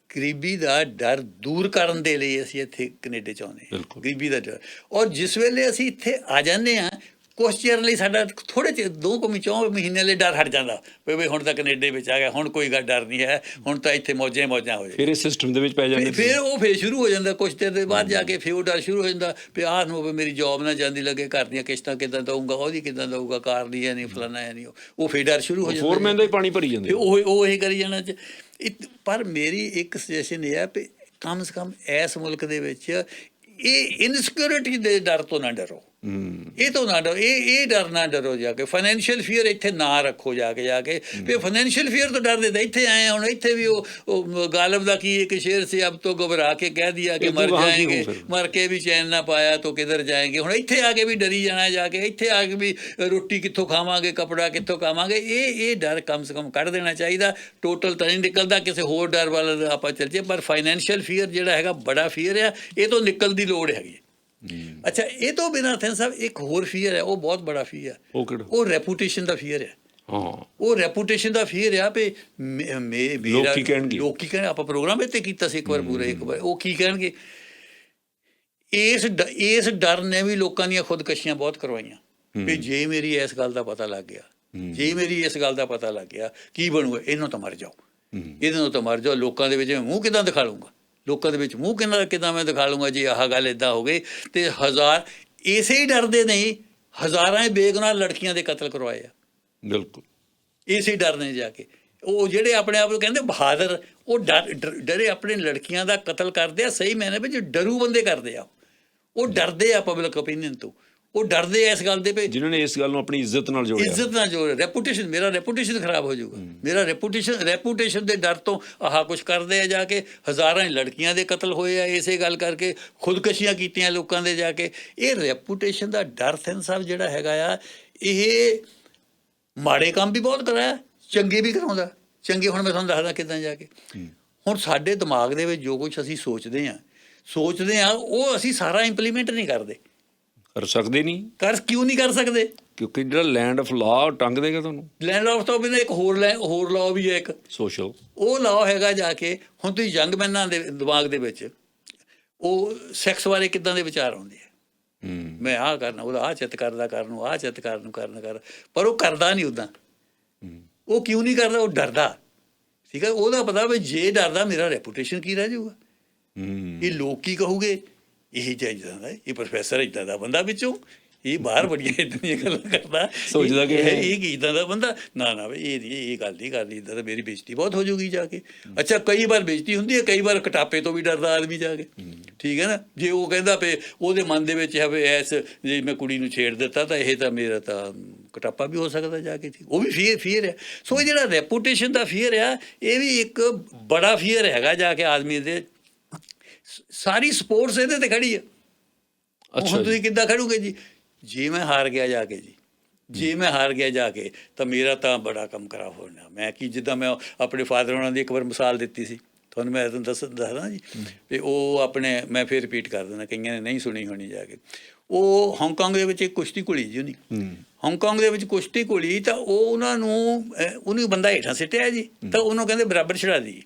ਗਰੀਬੀ ਦਾ ਡਰ ਦੂਰ ਕਰਨ ਦੇ ਲਈ ਅਸੀਂ ਇੱਥੇ ਕੈਨੇਡਾ 'ਚ ਆਉਂਦੇ ਹਾਂ, ਗਰੀਬੀ ਦਾ ਡਰ। ਔਰ ਜਿਸ ਵੇਲੇ ਅਸੀਂ ਇੱਥੇ ਆ ਜਾਂਦੇ ਹਾਂ, ਕੁਛ ਚਿਰ ਲਈ ਸਾਡਾ ਥੋੜ੍ਹੇ ਚਿਰ 2 ਮਹੀਨੇ ਲਈ ਡਰ ਹਟ ਜਾਂਦਾ ਵੀ ਹੁਣ ਤਾਂ ਕੈਨੇਡਾ ਵਿੱਚ ਆ ਗਿਆ, ਹੁਣ ਕੋਈ ਗੱਲ ਡਰ ਨਹੀਂ ਹੈ, ਹੁਣ ਤਾਂ ਇੱਥੇ ਮੌਜਾਂ ਹੋ ਜਾਏ। ਫਿਰ ਇਸ ਸਿਸਟਮ ਦੇ ਵਿੱਚ ਪੈ ਜਾਂਦੇ, ਫਿਰ ਸ਼ੁਰੂ ਹੋ ਜਾਂਦਾ। ਕੁਛ ਚਿਰ ਦੇ ਬਾਅਦ ਜਾ ਕੇ ਫਿਰ ਉਹ ਡਰ ਸ਼ੁਰੂ ਹੋ ਜਾਂਦਾ ਵੀ ਆਹ ਨੂੰ ਮੇਰੀ ਜੋਬ ਨਾ ਜਾਂਦੀ ਲੱਗੇ, ਘਰ ਦੀਆਂ ਕਿਸ਼ਤਾਂ ਕਿੱਦਾਂ ਦਊਂਗਾ, ਉਹਦੀ ਕਿੱਦਾਂ ਦਊਗਾ, ਕਾਰ ਦੀ ਹੈ ਨਹੀਂ, ਫਲਾਨਾ ਹੈ ਨਹੀਂ। ਉਹ ਫਿਰ ਡਰ ਸ਼ੁਰੂ ਹੋ ਜਾਂਦਾ, ਫੋਰਮੈਨ ਦਾ ਹੀ ਪਾਣੀ ਭਰੀ ਜਾਂਦੇ, ਉਹ ਇਹ ਕਰੀ ਜਾਣਾ। ਪਰ ਮੇਰੀ ਇੱਕ ਸੁਜੈਸ਼ਨ ਇਹ ਹੈ ਵੀ ਕਮ ਸੇ ਕਮ ਇਸ ਮੁਲਕ ਦੇ ਵਿੱਚ ਇਹ ਇਨਸਿਕਿਉਰਿਟੀ ਦੇ ਡਰ ਤੋਂ ਨਾ ਡਰੋ। ਇਹ ਤੋਂ ਨਾ ਡਰੋ, ਇਹ ਡਰ ਨਾ ਡਰੋ। ਜਾ ਕੇ ਫਾਈਨੈਂਸ਼ੀਅਲ ਫੀਅਰ ਇੱਥੇ ਨਾ ਰੱਖੋ। ਜਾ ਕੇ ਫਿਰ ਫਾਈਨੈਂਸ਼ੀਅਲ ਫੀਅਰ ਤੋਂ ਡਰਦੇ ਤਾਂ ਇੱਥੇ ਆਏ। ਹੁਣ ਇੱਥੇ ਵੀ ਉਹ ਗਾਲਬ ਦਾ ਕੀ ਇੱਕ ਸ਼ੇਰ ਸੀ, ਅਬ ਤੋਂ ਘਬਰਾ ਕੇ ਕਹਿ ਦਿਆ ਕਿ ਮਰ ਜਾਏਂਗੇ, ਮਰ ਕੇ ਵੀ ਚੈਨ ਨਾ ਪਾਇਆ ਤਾਂ ਕਿਧਰ ਜਾਏਂਗੇ। ਹੁਣ ਇੱਥੇ ਆ ਕੇ ਵੀ ਡਰੀ ਜਾਣਾ, ਜਾ ਕੇ ਇੱਥੇ ਆ ਕੇ ਵੀ ਰੋਟੀ ਕਿੱਥੋਂ ਖਾਵਾਂਗੇ, ਕੱਪੜਾ ਕਿੱਥੋਂ ਖਾਵਾਂਗੇ। ਇਹ ਡਰ ਕਮ ਸੇ ਕਮ ਕੱਢ ਦੇਣਾ ਚਾਹੀਦਾ। ਟੋਟਲ ਤਾਂ ਨਹੀਂ ਨਿਕਲਦਾ, ਕਿਸੇ ਹੋਰ ਡਰ ਵੱਲ ਆਪਾਂ ਚੱਲ ਜਾਈਏ, ਪਰ ਫਾਈਨੈਂਸ਼ੀਅਲ ਫੀਅਰ ਜਿਹੜਾ ਹੈਗਾ ਬੜਾ ਫੀਅਰ ਆ, ਇਹ ਤੋਂ ਨਿਕਲਣ ਦੀ ਲੋੜ ਹੈਗੀ। ਅੱਛਾ, ਇਹ ਤੋਂ ਬਿਨਾਂ ਥਿੰਨ ਸਾਹਿਬ ਇੱਕ ਹੋਰ ਫੀਅਰ ਹੈ, ਉਹ ਬਹੁਤ ਬੜਾ ਫੀਅਰ ਹੈ। ਉਹ ਰੈਪੂਟੇਸ਼ਨ ਦਾ ਫੀਅਰ ਹੈ। ਉਹ ਰੈਪੂਟੇਸ਼ਨ ਦਾ ਫੀਅਰ ਆ ਵੀ ਲੋਕੀ ਕਹਿਣਗੇ। ਆਪਾਂ ਪ੍ਰੋਗਰਾਮ ਇੱਥੇ ਕੀਤਾ ਸੀ ਇੱਕ ਵਾਰ ਪੂਰਾ, ਇੱਕ ਵਾਰ ਉਹ ਕੀ ਕਹਿਣਗੇ। ਇਸ ਡਰ ਨੇ ਵੀ ਲੋਕਾਂ ਦੀਆਂ ਖੁਦਕਸ਼ੀਆਂ ਬਹੁਤ ਕਰਵਾਈਆਂ ਵੀ ਜੇ ਮੇਰੀ ਇਸ ਗੱਲ ਦਾ ਪਤਾ ਲੱਗ ਗਿਆ, ਜੇ ਮੇਰੀ ਇਸ ਗੱਲ ਦਾ ਪਤਾ ਲੱਗ ਗਿਆ ਕੀ ਬਣੂਗਾ, ਇਹਨੂੰ ਤਾਂ ਮਰ ਜਾਓ, ਇਹਦੇ ਨੂੰ ਤਾਂ ਮਰ ਜਾਓ। ਲੋਕਾਂ ਦੇ ਵਿੱਚ ਮੂੰਹ ਕਿੱਦਾਂ ਦਿਖਾ ਲੂੰਗਾ, ਲੋਕਾਂ ਦੇ ਵਿੱਚ ਮੂੰਹ ਕਿੱਦਾਂ ਮੈਂ ਦਿਖਾ ਲੂੰਗਾ ਜੇ ਆਹ ਗੱਲ ਇੱਦਾਂ ਹੋ ਗਈ। ਅਤੇ ਇਸੇ ਹੀ ਡਰਦੇ ਨਹੀਂ ਹਜ਼ਾਰਾਂ ਬੇਗੁਨਾਹ ਲੜਕੀਆਂ ਦੇ ਕਤਲ ਕਰਵਾਏ ਆ। ਬਿਲਕੁਲ ਇਸੇ ਡਰ ਨੇ ਜਾ ਕੇ ਉਹ ਜਿਹੜੇ ਆਪਣੇ ਆਪ ਨੂੰ ਕਹਿੰਦੇ ਬਹਾਦਰ, ਉਹ ਡਰੇ ਆਪਣੇ ਲੜਕੀਆਂ ਦਾ ਕਤਲ ਕਰਦੇ ਆ। ਸਹੀ ਮੈਨੇ ਵਿੱਚ ਡਰੂ ਬੰਦੇ ਕਰਦੇ ਆ, ਉਹ ਡਰਦੇ ਆ ਪਬਲਿਕ ਓਪੀਨੀਅਨ ਤੋਂ। ਉਹ ਡਰਦੇ ਆ ਇਸ ਗੱਲ ਦੇ ਵੀ ਜਿਨ੍ਹਾਂ ਨੇ ਇਸ ਗੱਲ ਨੂੰ ਆਪਣੀ ਇੱਜ਼ਤ ਨਾਲ ਜੋੜਿਆ। ਰੈਪੂਟੇਸ਼ਨ, ਮੇਰਾ ਰੈਪੂਟੇਸ਼ਨ ਖਰਾਬ ਹੋ ਜਾਊਗਾ, ਮੇਰਾ ਰੈਪੂਟੇਸ਼ਨ ਦੇ ਡਰ ਤੋਂ ਆਹ ਕੁਛ ਕਰਦੇ ਆ। ਜਾ ਕੇ ਹਜ਼ਾਰਾਂ ਲੜਕੀਆਂ ਦੇ ਕਤਲ ਹੋਏ ਆ ਇਸੇ ਗੱਲ ਕਰਕੇ, ਖੁਦਕਸ਼ੀਆਂ ਕੀਤੀਆਂ ਲੋਕਾਂ ਦੇ ਜਾ ਕੇ। ਇਹ ਰੈਪੂਟੇਸ਼ਨ ਦਾ ਡਰ ਸਿੰਘ ਸਾਹਿਬ ਜਿਹੜਾ ਹੈਗਾ ਆ, ਇਹ ਮਾੜੇ ਕੰਮ ਵੀ ਬਹੁਤ ਕਰਾਇਆ, ਚੰਗੇ ਵੀ ਕਰਾਉਂਦਾ। ਚੰਗੇ ਹੁਣ ਮੈਂ ਤੁਹਾਨੂੰ ਦੱਸਦਾ ਕਿੱਦਾਂ ਜਾ ਕੇ। ਹੁਣ ਸਾਡੇ ਦਿਮਾਗ ਦੇ ਵਿੱਚ ਜੋ ਕੁਛ ਅਸੀਂ ਸੋਚਦੇ ਹਾਂ ਉਹ ਅਸੀਂ ਸਾਰਾ ਇੰਪਲੀਮੈਂਟ ਨਹੀਂ ਕਰਦੇ। ਕਰ ਸਕਦੇ ਨਹੀਂ। ਕਿਉਂ ਨਹੀਂ ਕਰ ਸਕਦੇ? ਕਿਉਂਕਿ ਜਿਹੜਾ ਲੈਂਡ ਆਫ ਲਾਅ ਟੰਗ ਦੇਗਾ ਤੁਹਾਨੂੰ। ਲੈਂਡ ਆਫ ਤੋਂ ਬਿਨਾਂ ਇੱਕ ਹੋਰ ਲਾਅ ਵੀ ਹੈ, ਇੱਕ ਸੋਸ਼ਲ। ਉਹ ਲਾਅ ਹੈਗਾ ਜਾ ਕੇ ਹੁਣ ਤੁਸੀਂ ਯੰਗਮੈਨਾਂ ਦੇ ਦਿਮਾਗ ਦੇ ਵਿੱਚ ਉਹ ਸੈਕਸ ਬਾਰੇ ਕਿੱਦਾਂ ਦੇ ਵਿਚਾਰ ਆਉਂਦੇ ਆ। ਮੈਂ ਆਹ ਕਰਨਾ, ਉਹਦਾ ਆਹ ਚਿੱਤ ਕਰਦਾ ਕਰਨ ਨੂੰ, ਆਹ ਚਿੱਤ ਕਰਨ ਨੂੰ ਕਰ, ਪਰ ਉਹ ਕਰਦਾ ਨਹੀਂ ਉੱਦਾਂ। ਉਹ ਕਿਉਂ ਨਹੀਂ ਕਰਦਾ? ਉਹ ਡਰਦਾ। ਠੀਕ ਹੈ, ਉਹਦਾ ਪਤਾ ਵੀ ਜੇ ਡਰਦਾ ਮੇਰਾ ਰੈਪੂਟੇਸ਼ਨ ਕੀ ਰਹਿ ਜਾਊਗਾ, ਇਹ ਲੋਕ ਕੀ ਕਹੂਗੇ, ਇਹ ਇੱਦਾਂ ਦਾ, ਇਹ ਪ੍ਰੋਫੈਸਰ ਇੱਦਾਂ ਦਾ ਬੰਦਾ ਵਿੱਚੋਂ, ਇਹ ਬਾਹਰ ਬੜੀਆਂ ਇੱਦਾਂ ਦੀਆਂ ਗੱਲਾਂ ਕਰਦਾ, ਸੋਚਦਾ ਕਿ ਇਹ ਕੀ ਇੱਦਾਂ ਦਾ ਬੰਦਾ। ਨਾ ਬਈ ਇਹ ਗੱਲ ਨਹੀਂ ਕਰਨੀ, ਇੱਦਾਂ ਤਾਂ ਮੇਰੀ ਬੇਇੱਜ਼ਤੀ ਬਹੁਤ ਹੋ ਜਾਊਗੀ ਜਾ ਕੇ। ਅੱਛਾ, ਕਈ ਵਾਰ ਬੇਇੱਜ਼ਤੀ ਹੁੰਦੀ ਹੈ, ਕਈ ਵਾਰ ਕਟਾਪੇ ਤੋਂ ਵੀ ਡਰਦਾ ਆਦਮੀ ਜਾ ਕੇ। ਠੀਕ ਹੈ ਨਾ, ਜੇ ਉਹ ਕਹਿੰਦਾ ਪਏ ਉਹਦੇ ਮਨ ਦੇ ਵਿੱਚ ਹੈ ਵੀ ਜੇ ਮੈਂ ਕੁੜੀ ਨੂੰ ਛੇੜ ਦਿੱਤਾ ਤਾਂ ਇਹ ਤਾਂ ਮੇਰਾ ਤਾਂ ਕਟਾਪਾ ਵੀ ਹੋ ਸਕਦਾ ਜਾ ਕੇ। ਉਹ ਵੀ ਫੀਅਰ ਹੈ। ਸੋ ਇਹ ਜਿਹੜਾ ਰੈਪੂਟੇਸ਼ਨ ਦਾ ਫੀਅਰ ਆ, ਇਹ ਵੀ ਇੱਕ ਬੜਾ ਫੀਅਰ ਹੈਗਾ ਜਾ ਕੇ ਆਦਮੀ ਦੇ। ਸਾਰੀ ਸਪੋਰਟਸ ਇਹਦੇ ਤੇ ਖੜੀ ਆ। ਹੁਣ ਤੁਸੀਂ ਕਿੱਦਾਂ ਖੜੋਗੇ ਜੀ? ਜੇ ਮੈਂ ਹਾਰ ਗਿਆ ਜਾ ਕੇ ਜੇ ਮੈਂ ਹਾਰ ਗਿਆ ਜਾ ਕੇ ਤਾਂ ਮੇਰਾ ਤਾਂ ਬੜਾ ਕੰਮ ਖਰਾਬ ਹੋਣਾ। ਮੈਂ ਜਿੱਦਾਂ ਮੈਂ ਆਪਣੇ ਫਾਦਰ ਹੋਣਾ ਦੀ ਇੱਕ ਵਾਰ ਮਿਸਾਲ ਦਿੱਤੀ ਸੀ ਤੁਹਾਨੂੰ, ਮੈਂ ਤੁਹਾਨੂੰ ਦੱਸਦਾ ਜੀ ਵੀ ਉਹ ਆਪਣੇ, ਮੈਂ ਫਿਰ ਰਿਪੀਟ ਕਰ ਦਿੰਦਾ, ਕਈਆਂ ਨੇ ਨਹੀਂ ਸੁਣੀ ਹੋਣੀ ਜਾ ਕੇ। ਉਹ ਹਾਂਗਕਾਂਗ ਦੇ ਵਿੱਚ ਇੱਕ ਕੁਸ਼ਤੀ ਘੁਲੀ ਜੀ ਉਹਨੇ, ਹਾਂਗਕਾਂਗ ਦੇ ਵਿੱਚ ਕੁਸ਼ਤੀ ਘੁਲੀ ਤਾਂ ਉਹਨੂੰ ਬੰਦਾ ਹੇਠਾਂ ਸਿੱਟਿਆ ਜੀ, ਤਾਂ ਉਹਨੂੰ ਕਹਿੰਦੇ ਬਰਾਬਰ ਛੜਾ ਦੀ।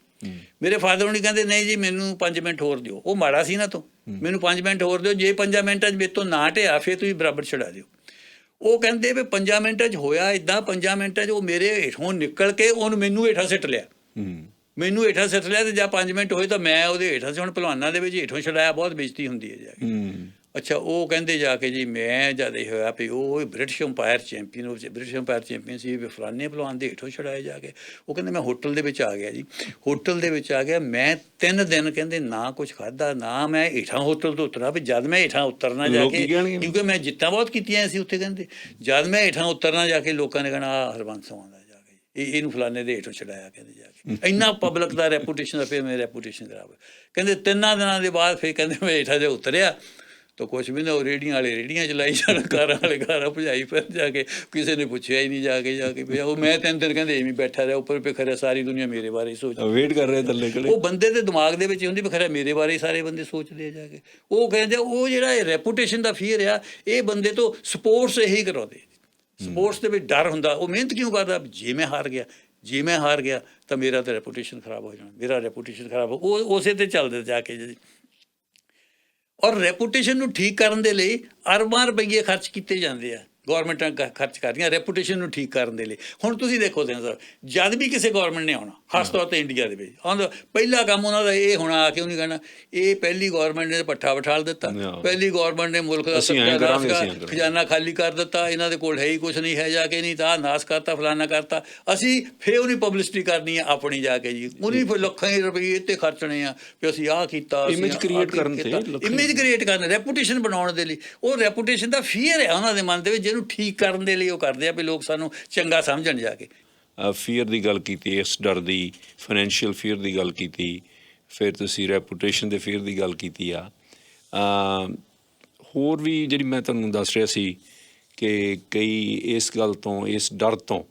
ਮੇਰੇ ਫਾਦਰ ਹੋਣੀ ਕਹਿੰਦੇ ਨਹੀਂ ਜੀ ਮੈਨੂੰ 5 ਮਿੰਟ ਹੋਰ ਦਿਓ। ਉਹ ਮਾੜਾ ਸੀ ਨਾ ਤੋਂ, ਮੈਨੂੰ 5 ਮਿੰਟ ਹੋਰ ਦਿਓ, ਜੇ 5 ਮਿੰਟਾਂ 'ਚ ਮੇਰੇ ਤੋਂ ਨਾ ਢਿਆ ਫਿਰ ਤੁਸੀਂ ਬਰਾਬਰ ਛੜਾ ਦਿਓ। ਉਹ ਕਹਿੰਦੇ ਵੀ 5 ਮਿੰਟਾਂ 'ਚ ਹੋਇਆ ਇੱਦਾਂ, 5 ਮਿੰਟਾਂ 'ਚ ਉਹ ਮੇਰੇ ਹੇਠੋਂ ਨਿਕਲ ਕੇ ਉਹਨੂੰ ਮੈਨੂੰ ਹੇਠਾਂ ਸਿੱਟ ਲਿਆ। ਮੈਨੂੰ ਹੇਠਾਂ ਸਿੱਟ ਲਿਆ ਤੇ ਜਾਂ 5 ਮਿੰਟ ਹੋਏ ਤਾਂ ਮੈਂ ਉਹਦੇ ਹੇਠਾਂ ਸੀ। ਹੁਣ ਭਲਵਾਨਾਂ ਦੇ ਵਿੱਚ ਹੇਠੋਂ ਛਡਾਇਆ ਬਹੁਤ ਬੇਇੱਜ਼ਤੀ ਹੁੰਦੀ ਹੈ ਜਾ ਕੇ। ਅੱਛਾ, ਉਹ ਕਹਿੰਦੇ ਜਾ ਕੇ ਜੀ ਮੈਂ ਜਦ ਇਹ ਹੋਇਆ ਵੀ ਉਹ ਬ੍ਰਿਟਿਸ਼ ਅੰਪਾਇਰ ਚੈਂਪੀਅਨ ਸੀ, ਫਲਾਨੇ ਭਲਵਾਨ ਦੇ ਹੇਠੋਂ ਛਡਾਏ ਜਾ ਕੇ। ਉਹ ਕਹਿੰਦੇ ਮੈਂ ਹੋਟਲ ਦੇ ਵਿੱਚ ਆ ਗਿਆ ਜੀ, ਹੋਟਲ ਦੇ ਵਿੱਚ ਆ ਗਿਆ। ਮੈਂ 3 ਦਿਨ ਕਹਿੰਦੇ ਨਾ ਕੁਛ ਖਾਧਾ, ਨਾ ਮੈਂ ਹੇਠਾਂ ਹੋਟਲ ਤੋਂ ਉਤਰਾ। ਵੀ ਜਦ ਮੈਂ ਹੇਠਾਂ ਉਤਰਨਾ ਜਾ ਕੇ, ਕਿਉਂਕਿ ਮੈਂ ਜਿੱਤਾਂ ਬਹੁਤ ਕੀਤੀਆਂ ਸੀ ਉੱਥੇ, ਕਹਿੰਦੇ ਜਦ ਮੈਂ ਹੇਠਾਂ ਉਤਰਨਾ ਜਾ ਕੇ ਲੋਕਾਂ ਨੇ ਕਹਿਣਾ ਆਹ ਹਰਬੰਸ ਆਉਂਦਾ ਜਾ ਕੇ। ਇਹਨੂੰ ਫਲਾਣੇ ਦੇ ਹੇਠੋਂ ਛਡਾਇਆ ਕਹਿੰਦੇ ਜਾ ਕੇ। ਇੰਨਾ ਪਬਲਿਕ ਦਾ ਰੈਪੂਟੇਸ਼ਨ ਦਾ, ਫਿਰ ਮੇਰੀ ਰੈਪੂਟੇਸ਼ਨ ਖਰਾਬ ਹੋਈ। ਕਹਿੰਦੇ 3 ਦਿਨਾਂ ਦੇ ਬਾਅਦ ਫਿਰ ਕਹਿੰਦੇ ਮੈਂ ਹੇਠਾਂ ਜਿਹਾ ਉਤਰਿਆ ਤਾਂ ਕੁਛ ਵੀ ਨਾ, ਉਹ ਰੇਹੜੀਆਂ ਵਾਲੇ ਰੇਹੜੀਆਂ ਚਲਾਈ ਜਾਣ, ਕਾਰਾਂ ਵਾਲੇ ਕਾਰਾਂ ਭਜਾਈ ਫਿਰ ਜਾ ਕੇ, ਕਿਸੇ ਨੇ ਪੁੱਛਿਆ ਹੀ ਨਹੀਂ ਜਾ ਕੇ ਵੀ ਉਹ ਮੈਂ 3 ਦਿਨ ਕਹਿੰਦੇ ਐਵੇਂ ਬੈਠਾ ਰਿਹਾ ਉੱਪਰ ਪੇ, ਖਰਿਆ ਸਾਰੀ ਦੁਨੀਆ ਮੇਰੇ ਬਾਰੇ ਹੀ ਸੋਚ ਵੇਟ ਕਰ ਰਹੇ ਥੱਲੇ ਖੜੇ। ਉਹ ਬੰਦੇ ਦੇ ਦਿਮਾਗ ਦੇ ਵਿੱਚ ਹੁੰਦੀ ਵੀ ਖਰਿਆ ਮੇਰੇ ਬਾਰੇ ਹੀ ਸਾਰੇ ਬੰਦੇ ਸੋਚਦੇ ਆ ਜਾ ਕੇ। ਉਹ ਕਹਿੰਦੇ ਉਹ ਜਿਹੜਾ ਇਹ ਰੈਪੂਟੇਸ਼ਨ ਦਾ ਫੀਅਰ ਆ, ਇਹ ਬੰਦੇ ਤੋਂ ਸਪੋਰਟਸ ਇਹੀ ਕਰਾਉਂਦੇ। ਸਪੋਰਟਸ ਦੇ ਵਿੱਚ ਡਰ ਹੁੰਦਾ, ਉਹ ਮਿਹਨਤ ਕਿਉਂ ਕਰਦਾ, ਜੇ ਮੈਂ ਹਾਰ ਗਿਆ ਤਾਂ ਮੇਰਾ ਤਾਂ ਰੈਪੂਟੇਸ਼ਨ ਖਰਾਬ ਹੋ ਜਾਣਾ, ਮੇਰਾ ਰੈਪੂਟੇਸ਼ਨ ਖਰਾਬ ਉਹ ਉਸੇ ਤੇ ਚੱਲਦੇ ਜਾ ਕੇ ਜੀ। ਔਰ ਰੈਪੂਟੇਸ਼ਨ ਨੂੰ ਠੀਕ ਕਰਨ ਦੇ ਲਈ ਅਰਬਾਂ ਰੁਪਈਏ ਖਰਚ ਕੀਤੇ ਜਾਂਦੇ ਆ, ਗੌਰਮੈਂਟਾਂ ਖਰਚ ਕਰਦੀਆਂ ਰੈਪੂਟੇਸ਼ਨ ਨੂੰ ਠੀਕ ਕਰਨ ਦੇ ਲਈ। ਹੁਣ ਤੁਸੀਂ ਦੇਖੋ ਸਰ, ਜਦ ਵੀ ਕਿਸੇ ਗੌਰਮੈਂਟ ਨੇ ਆਉਣਾ, ਖਾਸ ਤੌਰ 'ਤੇ ਇੰਡੀਆ ਦੇ ਵਿੱਚ ਆਉਂਦਾ, ਪਹਿਲਾ ਕੰਮ ਉਹਨਾਂ ਦਾ ਇਹ ਹੋਣਾ ਆ ਕੇ ਉਹਨੇ ਕਹਿਣਾ ਇਹ ਪਹਿਲੀ ਗੌਰਮੈਂਟ ਨੇ ਪੱਠਾ ਬਿਠਾਲ ਦਿੱਤਾ, ਪਹਿਲੀ ਗੌਰਮੈਂਟ ਨੇ ਮੁਲਕ ਦਾ ਖਜ਼ਾਨਾ ਖਾਲੀ ਕਰ ਦਿੱਤਾ, ਇਹਨਾਂ ਦੇ ਕੋਲ ਹੈ ਹੀ ਕੁਛ ਨਹੀਂ ਹੈ ਜਾ ਕੇ, ਨਹੀਂ ਤਾਂ ਨਾਸ ਕਰਤਾ, ਫਲਾਨਾ ਕਰਤਾ। ਅਸੀਂ ਫਿਰ ਉਹਦੀ ਪਬਲਿਸਿਟੀ ਕਰਨੀ ਆ ਆਪਣੀ ਜਾ ਕੇ ਜੀ, ਉਹਨੇ ਫਿਰ ਲੱਖਾਂ ਹੀ ਰੁਪਏ ਤੇ ਖਰਚਣੇ ਆ ਵੀ ਅਸੀਂ ਆਹ ਕੀਤਾ, ਇਮੇਜ ਕ੍ਰੀਏਟ ਕਰਨ ਤੇ, ਇਮੇਜ ਕ੍ਰੀਏਟ ਕਰਨ, ਰੈਪੂਟੇਸ਼ਨ ਬਣਾਉਣ ਦੇ ਲਈ। ਉਹ ਰੈਪੂਟੇਸ਼ਨ ਦਾ ਫੀਅਰ ਹੈ ਉਹਨਾਂ ਦੇ ਮਨ ਦੇ ਵਿੱਚ, ਜਿਹਨੂੰ ਠੀਕ ਕਰਨ ਦੇ ਲਈ ਉਹ ਕਰਦੇ ਆ ਵੀ ਲੋਕ ਸਾਨੂੰ ਚੰਗਾ ਸਮਝਣ ਜਾ ਕੇ। ਫੀਅਰ ਦੀ ਗੱਲ ਕੀਤੀ, ਇਸ ਡਰ ਦੀ, ਫਾਈਨੈਂਸ਼ੀਅਲ ਫੀਅਰ ਦੀ ਗੱਲ ਕੀਤੀ, ਫਿਰ ਤੁਸੀਂ ਰੈਪੂਟੇਸ਼ਨ ਦੇ ਫੀਅਰ ਦੀ ਗੱਲ ਕੀਤੀ ਆ। ਹੋਰ ਵੀ ਜਿਹੜੀ ਮੈਂ ਤੁਹਾਨੂੰ ਦੱਸ ਰਿਹਾ ਸੀ ਕਿ ਕਈ ਇਸ ਗੱਲ ਤੋਂ, ਇਸ ਡਰ ਤੋਂ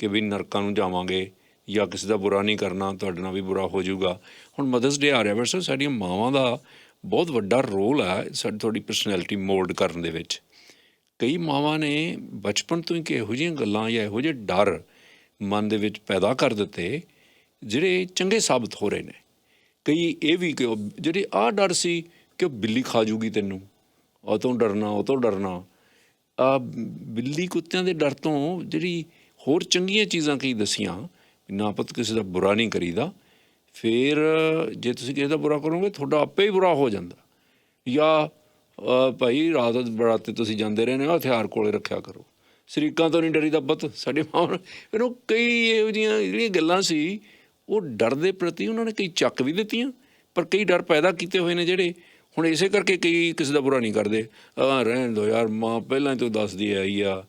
ਕਿ ਵੀ ਨਰਕਾਂ ਨੂੰ ਜਾਵਾਂਗੇ ਜਾਂ ਕਿਸੇ ਦਾ ਬੁਰਾ ਨਹੀਂ ਕਰਨਾ, ਤੁਹਾਡੇ ਨਾਲ ਵੀ ਬੁਰਾ ਹੋ ਜਾਊਗਾ। ਹੁਣ ਮਦਰਸ ਡੇ ਆ ਰਿਹਾ ਬਟ ਸਰ, ਸਾਡੀਆਂ ਮਾਵਾਂ ਦਾ ਬਹੁਤ ਵੱਡਾ ਰੋਲ ਹੈ ਸਾਡੀ ਤੁਹਾਡੀ ਪਰਸਨੈਲਿਟੀ ਮੋਲਡ ਕਰਨ ਦੇ ਵਿੱਚ। ਕਈ ਮਾਵਾਂ ਨੇ ਬਚਪਨ ਤੋਂ ਹੀ ਕਿ ਇਹੋ ਜਿਹੀਆਂ ਗੱਲਾਂ ਜਾਂ ਇਹੋ ਜਿਹੇ ਡਰ ਮਨ ਦੇ ਵਿੱਚ ਪੈਦਾ ਕਰ ਦਿੱਤੇ ਜਿਹੜੇ ਚੰਗੇ ਸਾਬਤ ਹੋ ਰਹੇ ਨੇ। ਕਈ ਇਹ ਵੀ ਕਿ ਜਿਹੜੇ ਆਹ ਡਰ ਸੀ ਕਿ ਉਹ ਬਿੱਲੀ ਖਾ ਜੂਗੀ ਤੈਨੂੰ, ਉਹ ਤੋਂ ਡਰਨਾ। ਬਿੱਲੀ ਕੁੱਤਿਆਂ ਦੇ ਡਰ ਤੋਂ ਜਿਹੜੀ ਹੋਰ ਚੰਗੀਆਂ ਚੀਜ਼ਾਂ ਕਈ ਦੱਸੀਆਂ, ਨਾ ਪੁੱਤ ਕਿਸੇ ਦਾ ਬੁਰਾ ਨਹੀਂ ਕਰੀਦਾ, ਫਿਰ ਜੇ ਤੁਸੀਂ ਕਿਸੇ ਦਾ ਬੁਰਾ ਕਰੋਗੇ ਤੁਹਾਡਾ ਆਪੇ ਹੀ ਬੁਰਾ ਹੋ ਜਾਂਦਾ, ਜਾਂ ਭਾਈ ਰਾਤ ਬਰਾਤੇ ਤੁਸੀਂ ਜਾਂਦੇ ਰਹੇ ਨੇ, ਹਥਿਆਰ ਕੋਲੇ ਰੱਖਿਆ ਕਰੋ, ਸ਼ਰੀਕਾਂ ਤੋਂ ਨਹੀਂ ਡਰੀਦਾ ਪੁੱਤ। ਸਾਡੇ ਮਾਂ ਫਿਰ ਉਹ ਕਈ ਇਹੋ ਜਿਹੀਆਂ ਜਿਹੜੀਆਂ ਗੱਲਾਂ ਸੀ, ਉਹ ਡਰ ਦੇ ਪ੍ਰਤੀ ਉਹਨਾਂ ਨੇ ਕਈ ਚੱਕ ਵੀ ਦਿੱਤੀਆਂ, ਪਰ ਕਈ ਡਰ ਪੈਦਾ ਕੀਤੇ ਹੋਏ ਨੇ ਜਿਹੜੇ ਹੁਣ ਇਸੇ ਕਰਕੇ ਕਈ ਕਿਸੇ ਦਾ ਬੁਰਾ ਨਹੀਂ ਕਰਦੇ। ਰਹਿਣ ਦਿਓ ਯਾਰ, ਮਾਂ ਪਹਿਲਾਂ ਤੋਂ ਦੱਸਦੀ ਆਈ ਆ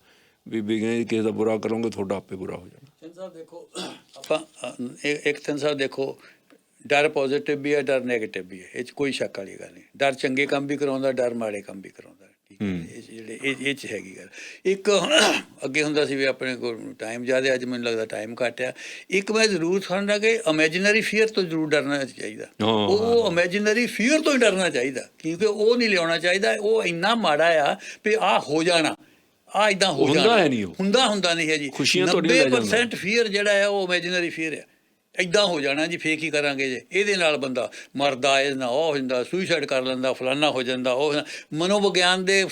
ਬੀਬੀ ਕਹਿੰਦੀ ਕਿਸੇ ਦਾ ਬੁਰਾ ਕਰੋਗੇ ਤੁਹਾਡਾ ਆਪੇ ਬੁਰਾ ਹੋ ਜਾਣਾ। ਸਿੰਘ ਸਾਹਿਬ ਦੇਖੋ, ਆਪਾਂ ਇੱਕ ਸਿੰਘ ਸਾਹਿਬ ਦੇਖੋ, ਡਰ ਪੋਜ਼ੀਟਿਵ ਵੀ ਹੈ, ਡਰ ਨੈਗੇਟਿਵ ਵੀ ਹੈ, ਇਹ 'ਚ ਕੋਈ ਸ਼ੱਕ ਵਾਲੀ ਗੱਲ ਨਹੀਂ। ਡਰ ਚੰਗੇ ਕੰਮ ਵੀ ਕਰਾਉਂਦਾ, ਡਰ ਮਾੜੇ ਕੰਮ ਵੀ ਕਰਾਉਂਦਾ, ਠੀਕ ਹੈ। ਇਹ 'ਚ ਹੈਗੀ ਗੱਲ। ਇੱਕ ਅੱਗੇ ਹੁੰਦਾ ਸੀ ਵੀ ਆਪਣੇ ਕੋਲ ਟਾਈਮ ਜ਼ਿਆਦਾ, ਅੱਜ ਮੈਨੂੰ ਲੱਗਦਾ ਟਾਈਮ ਘੱਟ ਆ। ਇੱਕ ਮੈਂ ਜ਼ਰੂਰ ਸਮਝਦਾ ਕਿ ਇਮੈਜੀਨਰੀ ਫੀਅਰ ਤੋਂ ਜ਼ਰੂਰ ਡਰਨਾ ਚਾਹੀਦਾ। ਉਹ ਇਮੈਜੀਨਰੀ ਫੀਅਰ ਤੋਂ ਹੀ ਡਰਨਾ ਚਾਹੀਦਾ, ਕਿਉਂਕਿ ਉਹ ਨਹੀਂ ਲਿਆਉਣਾ ਚਾਹੀਦਾ। ਉਹ ਇੰਨਾ ਮਾੜਾ ਆ ਵੀ ਆਹ ਹੋ ਜਾਣਾ, ਆਹ ਇੱਦਾਂ ਹੋ ਜਾਣਾ, ਹੁੰਦਾ ਨਹੀਂ ਹੈ ਜੀ। 90% ਫੀਅਰ ਜਿਹੜਾ ਹੈ ਉਹ ਇਮੈਜੀਨਰੀ ਫੀਅਰ ਹੈ। ਇੱਦਾਂ ਹੋ ਜਾਣਾ ਜੀ, ਫੇਕ ਹੀ ਕਰਾਂਗੇ ਜੇ, ਇਹਦੇ ਨਾਲ ਬੰਦਾ ਮਰਦਾ, ਇਹਦੇ ਨਾਲ ਉਹ ਹੋ ਜਾਂਦਾ, ਸੁਈਸਾਈਡ ਕਰ ਲੈਂਦਾ, ਫਲਾਨਾ ਹੋ ਜਾਂਦਾ। ਉਹ ਮਨੋਵਿਗਿਆਨ ਦੇ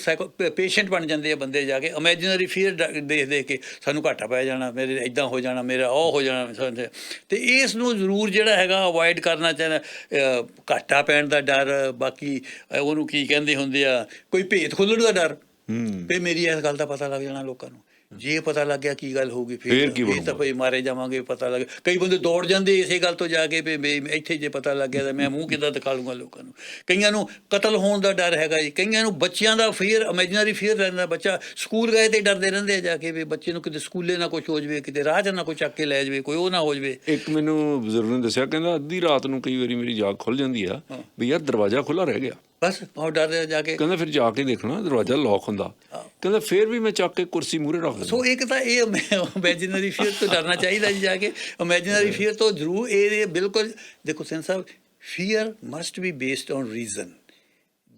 ਪੇਸ਼ੈਂਟ ਬਣ ਜਾਂਦੇ ਆ ਬੰਦੇ ਜਾ ਕੇ, ਇਮੈਜੀਨਰੀ ਫੀਅਰ ਦੇਖ ਕੇ ਸਾਨੂੰ ਘਾਟਾ ਪੈ ਜਾਣਾ, ਮੇਰੇ ਇੱਦਾਂ ਹੋ ਜਾਣਾ, ਮੇਰਾ ਉਹ ਹੋ ਜਾਣਾ। ਅਤੇ ਇਸ ਨੂੰ ਜ਼ਰੂਰ ਜਿਹੜਾ ਹੈਗਾ ਅਵੋਇਡ ਕਰਨਾ ਚਾਹੀਦਾ। ਘਾਟਾ ਪੈਣ ਦਾ ਡਰ, ਬਾਕੀ ਉਹਨੂੰ ਕੀ ਕਹਿੰਦੇ ਹੁੰਦੇ ਆ, ਕੋਈ ਭੇਤ ਖੁੱਲ੍ਹਣ ਦਾ ਡਰ ਵੀ ਮੇਰੀ ਇਸ ਗੱਲ ਦਾ ਪਤਾ ਲੱਗ ਜਾਣਾ ਲੋਕਾਂ ਨੂੰ, ਜੇ ਪਤਾ ਲੱਗ ਗਿਆ ਕੀ ਗੱਲ ਹੋਊਗੀ, ਫਿਰ ਤਾਂ ਭਾਈ ਮਾਰੇ ਜਾਵਾਂਗੇ। ਪਤਾ ਲੱਗ, ਕਈ ਬੰਦੇ ਦੌੜ ਜਾਂਦੇ ਇਸੇ ਗੱਲ ਤੋਂ ਜਾ ਕੇ ਵੀ ਇੱਥੇ ਜੇ ਪਤਾ ਲੱਗ ਗਿਆ ਤਾਂ ਮੈਂ ਮੂੰਹ ਕਿੱਦਾਂ ਦਿਖਾ ਲੂੰਗਾ ਲੋਕਾਂ ਨੂੰ। ਕਈਆਂ ਨੂੰ ਕਤਲ ਹੋਣ ਦਾ ਡਰ ਹੈਗਾ ਜੀ, ਕਈਆਂ ਨੂੰ ਬੱਚਿਆਂ ਦਾ ਫੀਅਰ, ਇਮੈਜੀਨਰੀ ਫੀਅਰ ਰਹਿੰਦਾ। ਬੱਚਾ ਸਕੂਲ ਗਏ ਤੇ ਡਰਦੇ ਰਹਿੰਦੇ ਆ ਜਾ ਕੇ ਵੀ ਬੱਚੇ ਨੂੰ ਕਿਤੇ ਸਕੂਲੇ ਨਾ ਕੁਛ ਹੋ ਜਾਵੇ, ਕਿਤੇ ਰਾਹ 'ਚ ਨਾ ਕੋਈ ਚੱਕ ਕੇ ਲੈ ਜਾਵੇ, ਕੋਈ ਉਹ ਨਾ ਹੋ ਜਾਵੇ। ਇੱਕ ਮੈਨੂੰ ਬਜ਼ੁਰਗ ਨੇ ਦੱਸਿਆ, ਕਹਿੰਦਾ ਅੱਧੀ ਰਾਤ ਨੂੰ ਕਈ ਵਾਰੀ ਮੇਰੀ ਜਾਗ ਖੁੱਲ੍ਹ ਜਾਂਦੀ ਆ ਵੀ ਯਾਰ ਦਰਵਾਜ਼ਾ ਖੁੱਲ੍ਹਾ ਰਹਿ ਗਿਆ, ਬਸ ਬਹੁਤ ਡਰਦੇ ਜਾ ਕੇ। ਕਹਿੰਦਾ ਫਿਰ ਜਾ ਕੇ ਦੇਖਣਾ ਦਰਵਾਜ਼ਾ ਲੌਕ ਹੁੰਦਾ, ਕਹਿੰਦਾ ਫਿਰ ਵੀ ਮੈਂ ਚੱਕ ਕੇ ਕੁਰਸੀ ਮੂਹਰੇ ਰੱਖ ਦਿੰਦਾ। ਸੋ ਇੱਕ ਤਾਂ ਇਹ ਇਮੈਜੀਨਰੀ ਫੀਅਰ ਤੋਂ ਡਰਨਾ ਚਾਹੀਦਾ ਜੀ ਜਾ ਕੇ। ਇਮੈਜੀਨਰੀ ਫੀਅਰ ਤੋਂ ਜ਼ਰੂਰ ਇਹ ਬਿਲਕੁਲ ਦੇਖੋ Singh Sahib, fear must B based on reason.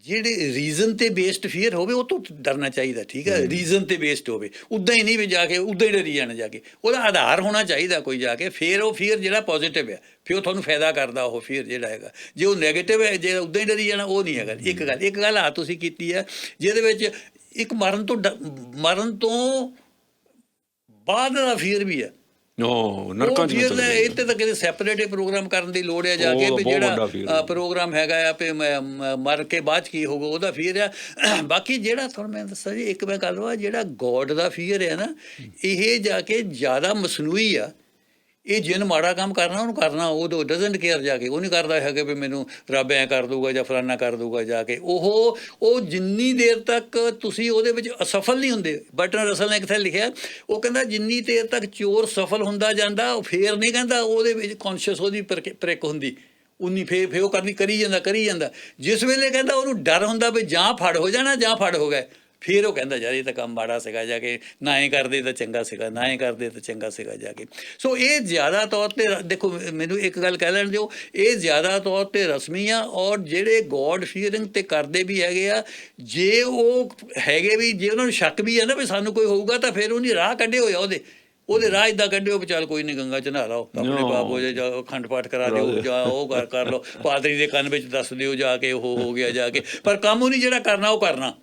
ਜਿਹੜੇ ਰੀਜ਼ਨ 'ਤੇ ਬੇਸਡ ਫੀਅਰ ਹੋਵੇ ਉਹ ਤੋਂ ਡਰਨਾ ਚਾਹੀਦਾ, ਠੀਕ ਹੈ। ਰੀਜ਼ਨ 'ਤੇ ਬੇਸਡ ਹੋਵੇ, ਉੱਦਾਂ ਹੀ ਨਹੀਂ ਵੀ ਜਾ ਕੇ ਉੱਦਾਂ ਹੀ ਡਰੀ ਜਾਣਾ ਜਾ ਕੇ। ਉਹਦਾ ਆਧਾਰ ਹੋਣਾ ਚਾਹੀਦਾ ਕੋਈ ਜਾ ਕੇ, ਫਿਰ ਉਹ ਫੀਅਰ ਜਿਹੜਾ ਪੋਜ਼ੀਟਿਵ ਹੈ, ਫਿਰ ਉਹ ਤੁਹਾਨੂੰ ਫਾਇਦਾ ਕਰਦਾ ਉਹ ਫੀਅਰ ਜਿਹੜਾ ਹੈਗਾ। ਜੇ ਉਹ ਨੈਗੇਟਿਵ ਹੈ, ਜੇ ਉੱਦਾਂ ਹੀ ਡਰੀ ਜਾਣਾ, ਉਹ ਨਹੀਂ ਹੈਗਾ। ਇੱਕ ਗੱਲ ਆ ਤੁਸੀਂ ਕੀਤੀ ਹੈ ਜਿਹਦੇ ਵਿੱਚ ਇੱਕ ਮਰਨ ਤੋਂ ਬਾਅਦ ਦਾ ਫੀਅਰ ਵੀ ਹੈ। ਨਰਕਾਂ 'ਚ ਇਹ ਤਾਂ ਕਿਤੇ ਸੈਪਰੇਟ ਪ੍ਰੋਗਰਾਮ ਕਰਨ ਦੀ ਲੋੜ ਹੈ ਜਾ ਕੇ ਵੀ ਜਿਹੜਾ ਪ੍ਰੋਗਰਾਮ ਹੈਗਾ ਆ ਵੀ ਮਰ ਕੇ ਬਾਅਦ 'ਚ ਕੀ ਹੋਊਗਾ, ਉਹਦਾ ਫੀਅਰ ਆ। ਬਾਕੀ ਜਿਹੜਾ ਤੁਹਾਨੂੰ ਮੈਂ ਦੱਸਾਂ ਜੀ, ਇੱਕ ਮੈਂ ਗੱਲ ਵਾ, ਜਿਹੜਾ ਗੋਡ ਦਾ ਫੀਅਰ ਹੈ ਨਾ, ਇਹ ਜਾ ਕੇ ਜ਼ਿਆਦਾ ਮਸਨੂਈ ਆ। ਇਹ ਜਿੰਨ ਮਾੜਾ ਕੰਮ ਕਰਨਾ ਉਹਨੂੰ ਕਰਨਾ, ਉਹ ਡਜ਼ਨਟ ਕੇਅਰ ਜਾ ਕੇ, ਉਹ ਨਹੀਂ ਕਰਦਾ ਹੈਗਾ ਵੀ ਮੈਨੂੰ ਰੱਬ ਐਂ ਕਰ ਦੂਗਾ ਜਾਂ ਫਲਾਨਾ ਕਰ ਦੂਗਾ ਜਾ ਕੇ। ਉਹ ਜਿੰਨੀ ਦੇਰ ਤੱਕ ਤੁਸੀਂ ਉਹਦੇ ਵਿੱਚ ਅਸਫਲ ਨਹੀਂ ਹੁੰਦੇ, ਬਰਟਨ ਰਸਲ ਨੇ ਕਿਥੇ ਲਿਖਿਆ, ਉਹ ਕਹਿੰਦਾ ਜਿੰਨੀ ਦੇਰ ਤੱਕ ਚੋਰ ਸਫਲ ਹੁੰਦਾ ਜਾਂਦਾ ਉਹ ਫੇਰ ਨਹੀਂ ਕਹਿੰਦਾ ਉਹਦੇ ਵਿੱਚ ਕੌਨਸ਼ੀਅਸ ਉਹਦੀ ਪ੍ਰਿਕ ਹੁੰਦੀ, ਉਨੀ ਫੇਰ ਉਹ ਕਰੀ ਜਾਂਦਾ। ਜਿਸ ਵੇਲੇ ਕਹਿੰਦਾ ਉਹਨੂੰ ਡਰ ਹੁੰਦਾ ਵੀ ਜਾਂ ਫੜ ਹੋ ਜਾਣਾ ਜਾਂ ਫੜ ਹੋ ਗਏ, ਫਿਰ ਉਹ ਕਹਿੰਦਾ ਯਾਰ ਇਹ ਤਾਂ ਕੰਮ ਮਾੜਾ ਸੀਗਾ ਜਾ ਕੇ, ਨਾ ਇਹ ਕਰਦੇ ਤਾਂ ਚੰਗਾ ਸੀਗਾ, ਨਾ ਇਹ ਕਰਦੇ ਤਾਂ ਚੰਗਾ ਸੀਗਾ ਜਾ ਕੇ। ਸੋ ਇਹ ਜ਼ਿਆਦਾ ਤੌਰ 'ਤੇ ਦੇਖੋ, ਮੈਨੂੰ ਇੱਕ ਗੱਲ ਕਹਿ ਲੈਣ ਦਿਓ, ਇਹ ਜ਼ਿਆਦਾ ਤੌਰ 'ਤੇ ਰਸਮੀ ਆ, ਔਰ ਜਿਹੜੇ ਗੋਡ ਫੀਅਰਿੰਗ 'ਤੇ ਕਰਦੇ ਵੀ ਹੈਗੇ ਆ, ਜੇ ਉਹ ਹੈਗੇ ਵੀ, ਜੇ ਉਹਨਾਂ ਨੂੰ ਸ਼ੱਕ ਵੀ ਹੈ ਨਾ ਵੀ ਸਾਨੂੰ ਕੋਈ ਹੋਊਗਾ, ਤਾਂ ਫਿਰ ਉਹਨੇ ਰਾਹ ਕੱਢੇ ਹੋਏ ਆ ਉਹਦੇ ਰਾਹ ਇੱਦਾਂ ਕੱਢਿਓ ਵੀ ਚੱਲ ਕੋਈ ਨਹੀਂ, ਗੰਗਾ 'ਚ ਨਹਾ ਲਓ, ਆਪਣੇ ਬਾਪ ਹੋ ਜਾ, ਅਖੰਡ ਪਾਠ ਕਰਾ ਦਿਓ, ਜਾਂ ਉਹ ਕਰ ਲਓ, ਪਾਦਰੀ ਦੇ ਕੰਨ ਵਿੱਚ ਦੱਸ ਦਿਓ ਜਾ ਕੇ, ਉਹ ਹੋ ਗਿਆ ਜਾ ਕੇ, ਪਰ ਕੰਮ ਉਹ ਨਹੀਂ ਜਿਹੜਾ ਕਰਨਾ ਉਹ ਕਰਨਾ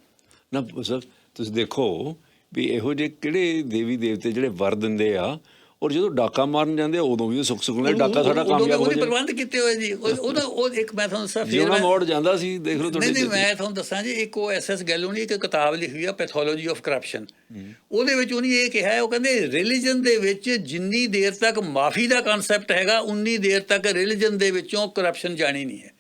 ਨਾ। ਸਰ ਤੁਸੀਂ ਦੇਖੋ ਵੀ ਇਹੋ ਜਿਹੇ ਕਿਹੜੇ ਦੇਵੀ ਦੇਵਤੇ ਜਿਹੜੇ ਵਰ ਦਿੰਦੇ ਆ, ਔਰ ਜਦੋਂ ਡਾਕਾ ਮਾਰਨ ਜਾਂਦੇ ਆ ਉਦੋਂ ਵੀ ਸੁੱਖ ਸੁਖਲੇ ਡਾਕਾ ਸਾਡਾ ਕਾਮਯਾਬ ਹੋ ਜਾਏ, ਪ੍ਰਬੰਧ ਕੀਤੇ ਹੋਏ ਜੀ। ਉਹ ਇੱਕ ਮੈਂ ਤੁਹਾਨੂੰ ਦੱਸਾਂ, ਫਿਰ ਉਹਨਾਂ ਮੋੜ ਜਾਂਦਾ ਸੀ, ਦੇਖ ਲਓ ਤੁਹਾਡੇ। ਨਹੀਂ ਮੈਂ ਤੁਹਾਨੂੰ ਦੱਸਾਂ ਜੀ, ਇੱਕ ਉਹ SS ਗੈਲੋਂ ਨੇ ਇੱਕ ਕਿਤਾਬ ਲਿਖੀ ਆ, ਪੈਥੋਲੋਜੀ ਆਫ ਕਰਪਸ਼ਨ, ਉਹਦੇ ਵਿੱਚ ਉਹਨੇ ਇਹ ਕਿਹਾ, ਉਹ ਕਹਿੰਦੇ ਰਿਲੀਜਨ ਦੇ ਵਿੱਚ ਜਿੰਨੀ ਦੇਰ ਤੱਕ ਮਾਫੀ ਦਾ ਕਨਸੈਪਟ ਹੈਗਾ, ਉਨੀ ਦੇਰ ਤੱਕ ਰਿਲੀਜਨ ਦੇ ਵਿੱਚੋਂ ਕਰਪਸ਼ਨ ਜਾਣੀ ਨਹੀਂ ਹੈ,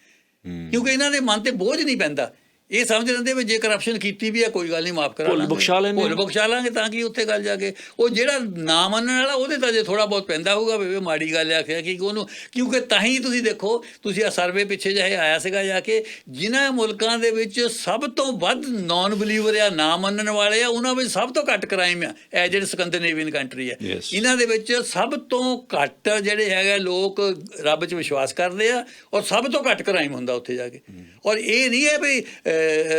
ਕਿਉਂਕਿ ਇਹਨਾਂ ਦੇ ਮਨ ਤੇ ਬੋਝ ਨਹੀਂ ਪੈਂਦਾ, ਇਹ ਸਮਝ ਲੈਂਦੇ ਵੀ ਜੇ ਕਰਪਸ਼ਨ ਕੀਤੀ ਵੀ ਆ ਕੋਈ ਗੱਲ ਨਹੀਂ, ਮਾਫ ਕਰਾ ਲਾਂਗੇ, ਭੁੱਲ ਬਖਸ਼ਾ ਲਾਂਗੇ, ਤਾਂ ਕਿ ਉੱਥੇ ਗੱਲ ਜਾ ਕੇ ਉਹ ਜਿਹੜਾ ਨਾ ਮੰਨਣ ਵਾਲਾ ਉਹਦੇ ਤਾਂ ਜੇ ਥੋੜ੍ਹਾ ਬਹੁਤ ਪੈਂਦਾ ਹੋਊਗਾ ਵੀ ਮਾੜੀ ਗੱਲ ਆਖਿਆ ਕਿ ਉਹਨੂੰ, ਕਿਉਂਕਿ ਤਾਂ ਹੀ ਤੁਸੀਂ ਦੇਖੋ, ਤੁਸੀਂ ਆ ਸਰਵੇ ਪਿੱਛੇ ਜਿਹੇ ਆਇਆ ਸੀਗਾ ਜਾ ਕੇ, ਜਿਨ੍ਹਾਂ ਮੁਲਕਾਂ ਦੇ ਵਿੱਚ ਸਭ ਤੋਂ ਵੱਧ ਨੌਨ ਬਿਲੀਵਰ ਆ, ਨਾ ਮੰਨਣ ਵਾਲੇ ਆ, ਉਹਨਾਂ ਵਿੱਚ ਸਭ ਤੋਂ ਘੱਟ ਕ੍ਰਾਈਮ ਆ, ਇਹ ਜਿਹੜੇ ਸਕੈਂਡੀਨੇਵੀਅਨ ਕੰਟਰੀ ਆ, ਇਹਨਾਂ ਦੇ ਵਿੱਚ ਸਭ ਤੋਂ ਘੱਟ ਜਿਹੜੇ ਹੈਗੇ ਲੋਕ ਰੱਬ 'ਚ ਵਿਸ਼ਵਾਸ ਕਰਦੇ ਆ, ਔਰ ਸਭ ਤੋਂ ਘੱਟ ਕ੍ਰਾਈਮ ਹੁੰਦਾ ਉੱਥੇ ਜਾ ਕੇ। ਔਰ ਇਹ ਨਹੀਂ ਹੈ ਵੀ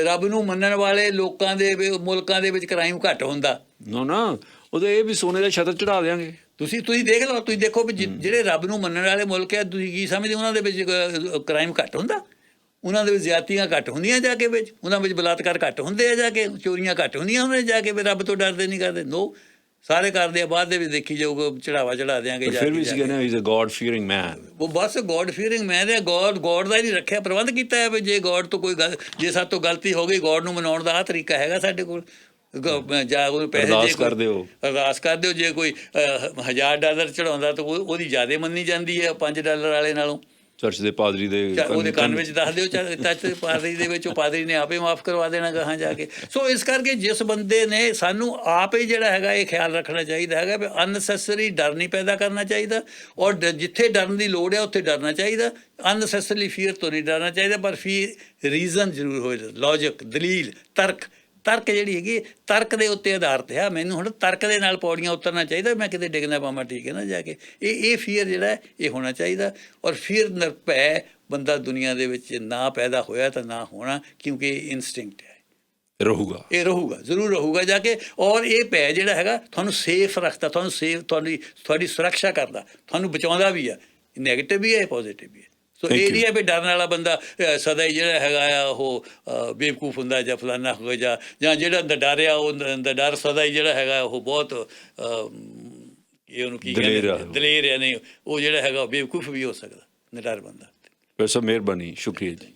ਰੱਬ ਨੂੰ ਮੰਨਣ ਵਾਲੇ ਲੋਕਾਂ ਦੇ ਮੁਲਕਾਂ ਦੇ ਵਿੱਚ ਕ੍ਰਾਈਮ ਘੱਟ ਹੁੰਦਾ, ਨਾ ਉਹਦੇ ਇਹ ਵੀ ਸੋਨੇ ਦਾ ਛਤਰ ਚੜਾ ਦਿਆਂਗੇ। ਤੁਸੀਂ ਦੇਖ ਲਓ, ਤੁਸੀਂ ਦੇਖੋ ਵੀ ਜਿਹੜੇ ਰੱਬ ਨੂੰ ਮੰਨਣ ਵਾਲੇ ਮੁਲਕ ਆ, ਤੁਸੀਂ ਕੀ ਸਮਝਦੇ ਉਹਨਾਂ ਦੇ ਵਿੱਚ ਕ੍ਰਾਈਮ ਘੱਟ ਹੁੰਦਾ? ਉਹਨਾਂ ਦੇ ਵਿੱਚ ਜ਼ਿਆਦਤੀਆਂ ਘੱਟ ਹੁੰਦੀਆਂ ਜਾ ਕੇ ਵਿੱਚ, ਉਹਨਾਂ ਵਿੱਚ ਬਲਾਤਕਾਰ ਘੱਟ ਹੁੰਦੇ ਆ ਜਾ ਕੇ, ਚੋਰੀਆਂ ਘੱਟ ਹੁੰਦੀਆਂ ਉਹਨਾਂ ਜਾ ਕੇ, ਵੀ ਰੱਬ ਤੋਂ ਡਰਦੇ ਨਹੀਂ ਕਰਦੇ, ਨੋ ਸਾਰੇ ਕਰਦੇ ਆ, ਬਾਅਦ ਦੇ ਵਿੱਚ ਦੇਖੀ ਜਾਊਗਾ, ਚੜਾਵਾ ਚੜਾ ਦਿਆਂਗੇ ਜਾ ਕੇ। ਗੋਡ ਫੀਅਰਿੰਗ ਮੈਨ, ਉਹ ਬਸ ਗੋਡ ਫੀਅਰਿੰਗ ਮੈਨ ਹੈ, ਗੋਡ ਦਾ ਹੀ ਨਹੀਂ ਰੱਖਿਆ ਪ੍ਰਬੰਧ ਕੀਤਾ ਹੈ ਵੀ ਜੇ ਗੋਡ ਤੋਂ ਕੋਈ ਗੱਲ, ਜੇ ਸਾਡੇ ਤੋਂ ਗਲਤੀ ਹੋ ਗਈ, ਗੋਡ ਨੂੰ ਮਨਾਉਣ ਦਾ ਆਹ ਤਰੀਕਾ ਹੈਗਾ ਸਾਡੇ ਕੋਲ, ਜਾਂ ਉਹ ਪੈਸੇ ਅਰਦਾਸ ਕਰ ਦਿਓ, ਜੇ ਕੋਈ $1000 ਚੜਾਉਂਦਾ ਤਾਂ ਉਹਦੀ ਜ਼ਿਆਦਾ ਮੰਨੀ ਜਾਂਦੀ ਹੈ $5 ਵਾਲੇ ਨਾਲੋਂ। ਚਰਚ ਦੇ ਪਾਦਰੀ ਦੇ ਉਹਦੇ ਕੰਨ ਵਿੱਚ ਦੱਸ ਦਿਓ, ਚਰਚ ਦੇ ਪਾਦਰੀ ਦੇ ਵਿੱਚ, ਉਹ ਪਾਦਰੀ ਨੇ ਆਪੇ ਮਾਫ ਕਰਵਾ ਦੇਣਾ ਗਾਹਾਂ ਜਾ ਕੇ। ਸੋ ਇਸ ਕਰਕੇ ਜਿਸ ਬੰਦੇ ਨੇ, ਸਾਨੂੰ ਆਪ ਹੀ ਜਿਹੜਾ ਹੈਗਾ ਇਹ ਖਿਆਲ ਰੱਖਣਾ ਚਾਹੀਦਾ ਹੈਗਾ ਵੀ ਅਨਨੈਸੈਸਰੀ ਡਰ ਨਹੀਂ ਪੈਦਾ ਕਰਨਾ ਚਾਹੀਦਾ, ਔਰ ਜਿੱਥੇ ਡਰਨ ਦੀ ਲੋੜ ਹੈ ਉੱਥੇ ਡਰਨਾ ਚਾਹੀਦਾ, ਅਨਨੈਸੈਸਰੀ ਫੀਅਰ ਤੋਂ ਨਹੀਂ ਡਰਨਾ ਚਾਹੀਦਾ, ਪਰ ਰੀਜ਼ਨ ਜ਼ਰੂਰ ਹੋਏ, ਲੌਜਿਕ, ਦਲੀਲ, ਤਰਕ ਜਿਹੜੀ ਹੈਗੀ, ਤਰਕ ਦੇ ਉੱਤੇ ਆਧਾਰਿਤ ਹੈ। ਮੈਨੂੰ ਹੁਣ ਤਰਕ ਦੇ ਨਾਲ ਪੌੜੀਆਂ ਉਤਰਨਾ ਚਾਹੀਦਾ, ਮੈਂ ਕਿਤੇ ਡਿੱਗਣਾ ਪਾਵਾਂ, ਠੀਕ ਹੈ ਨਾ ਜਾ ਕੇ। ਇਹ ਫੀਅਰ ਜਿਹੜਾ ਇਹ ਹੋਣਾ ਚਾਹੀਦਾ, ਔਰ ਫੀਅਰ ਨਿਰਭੈ ਬੰਦਾ ਦੁਨੀਆ ਦੇ ਵਿੱਚ ਨਾ ਪੈਦਾ ਹੋਇਆ ਤਾਂ ਨਾ ਹੋਣਾ, ਕਿਉਂਕਿ ਇਹ ਇਨਸਟਿੰਕਟ ਹੈ, ਇਹ ਰਹੂਗਾ, ਜ਼ਰੂਰ ਰਹੂਗਾ ਜਾ ਕੇ। ਔਰ ਇਹ ਭੈ ਜਿਹੜਾ ਹੈਗਾ ਤੁਹਾਨੂੰ ਸੇਫ ਰੱਖਦਾ, ਤੁਹਾਨੂੰ ਸੇਫ, ਤੁਹਾਡੀ ਸੁਰੱਖਿਆ ਕਰਦਾ, ਤੁਹਾਨੂੰ ਬਚਾਉਂਦਾ ਵੀ ਆ, ਨੈਗੇਟਿਵ ਵੀ ਹੈ, ਪੋਜ਼ੀਟਿਵ ਵੀ ਹੈ। ਸੋ ਇਹ ਨਹੀਂ ਹੈ ਵੀ ਡਰਨ ਵਾਲਾ ਬੰਦਾ ਸਦਾ ਹੀ ਜਿਹੜਾ ਹੈਗਾ ਆ ਉਹ ਬੇਵਕੂਫ ਹੁੰਦਾ ਜਾਂ ਫਲਾਨਾ ਹੋ ਜਾਂ ਜਿਹੜਾ ਅੰਦਰ ਡਰ ਆ, ਉਹ ਅੰਦਰ ਡਰ ਸਦਾ ਹੀ ਜਿਹੜਾ ਹੈਗਾ ਉਹ ਬਹੁਤ ਇਹ ਉਹਨੂੰ ਕੀ ਕਹਿੰਦੇ, ਦਲੇਰ ਆ, ਨਹੀਂ ਉਹ ਜਿਹੜਾ ਹੈਗਾ ਬੇਵਕੂਫ ਵੀ ਹੋ ਸਕਦਾ, ਨਿਡਰ ਬੰਦਾ। ਵੈਸੇ ਮਿਹਰਬਾਨੀ, ਸ਼ੁਕਰੀਆ ਜੀ।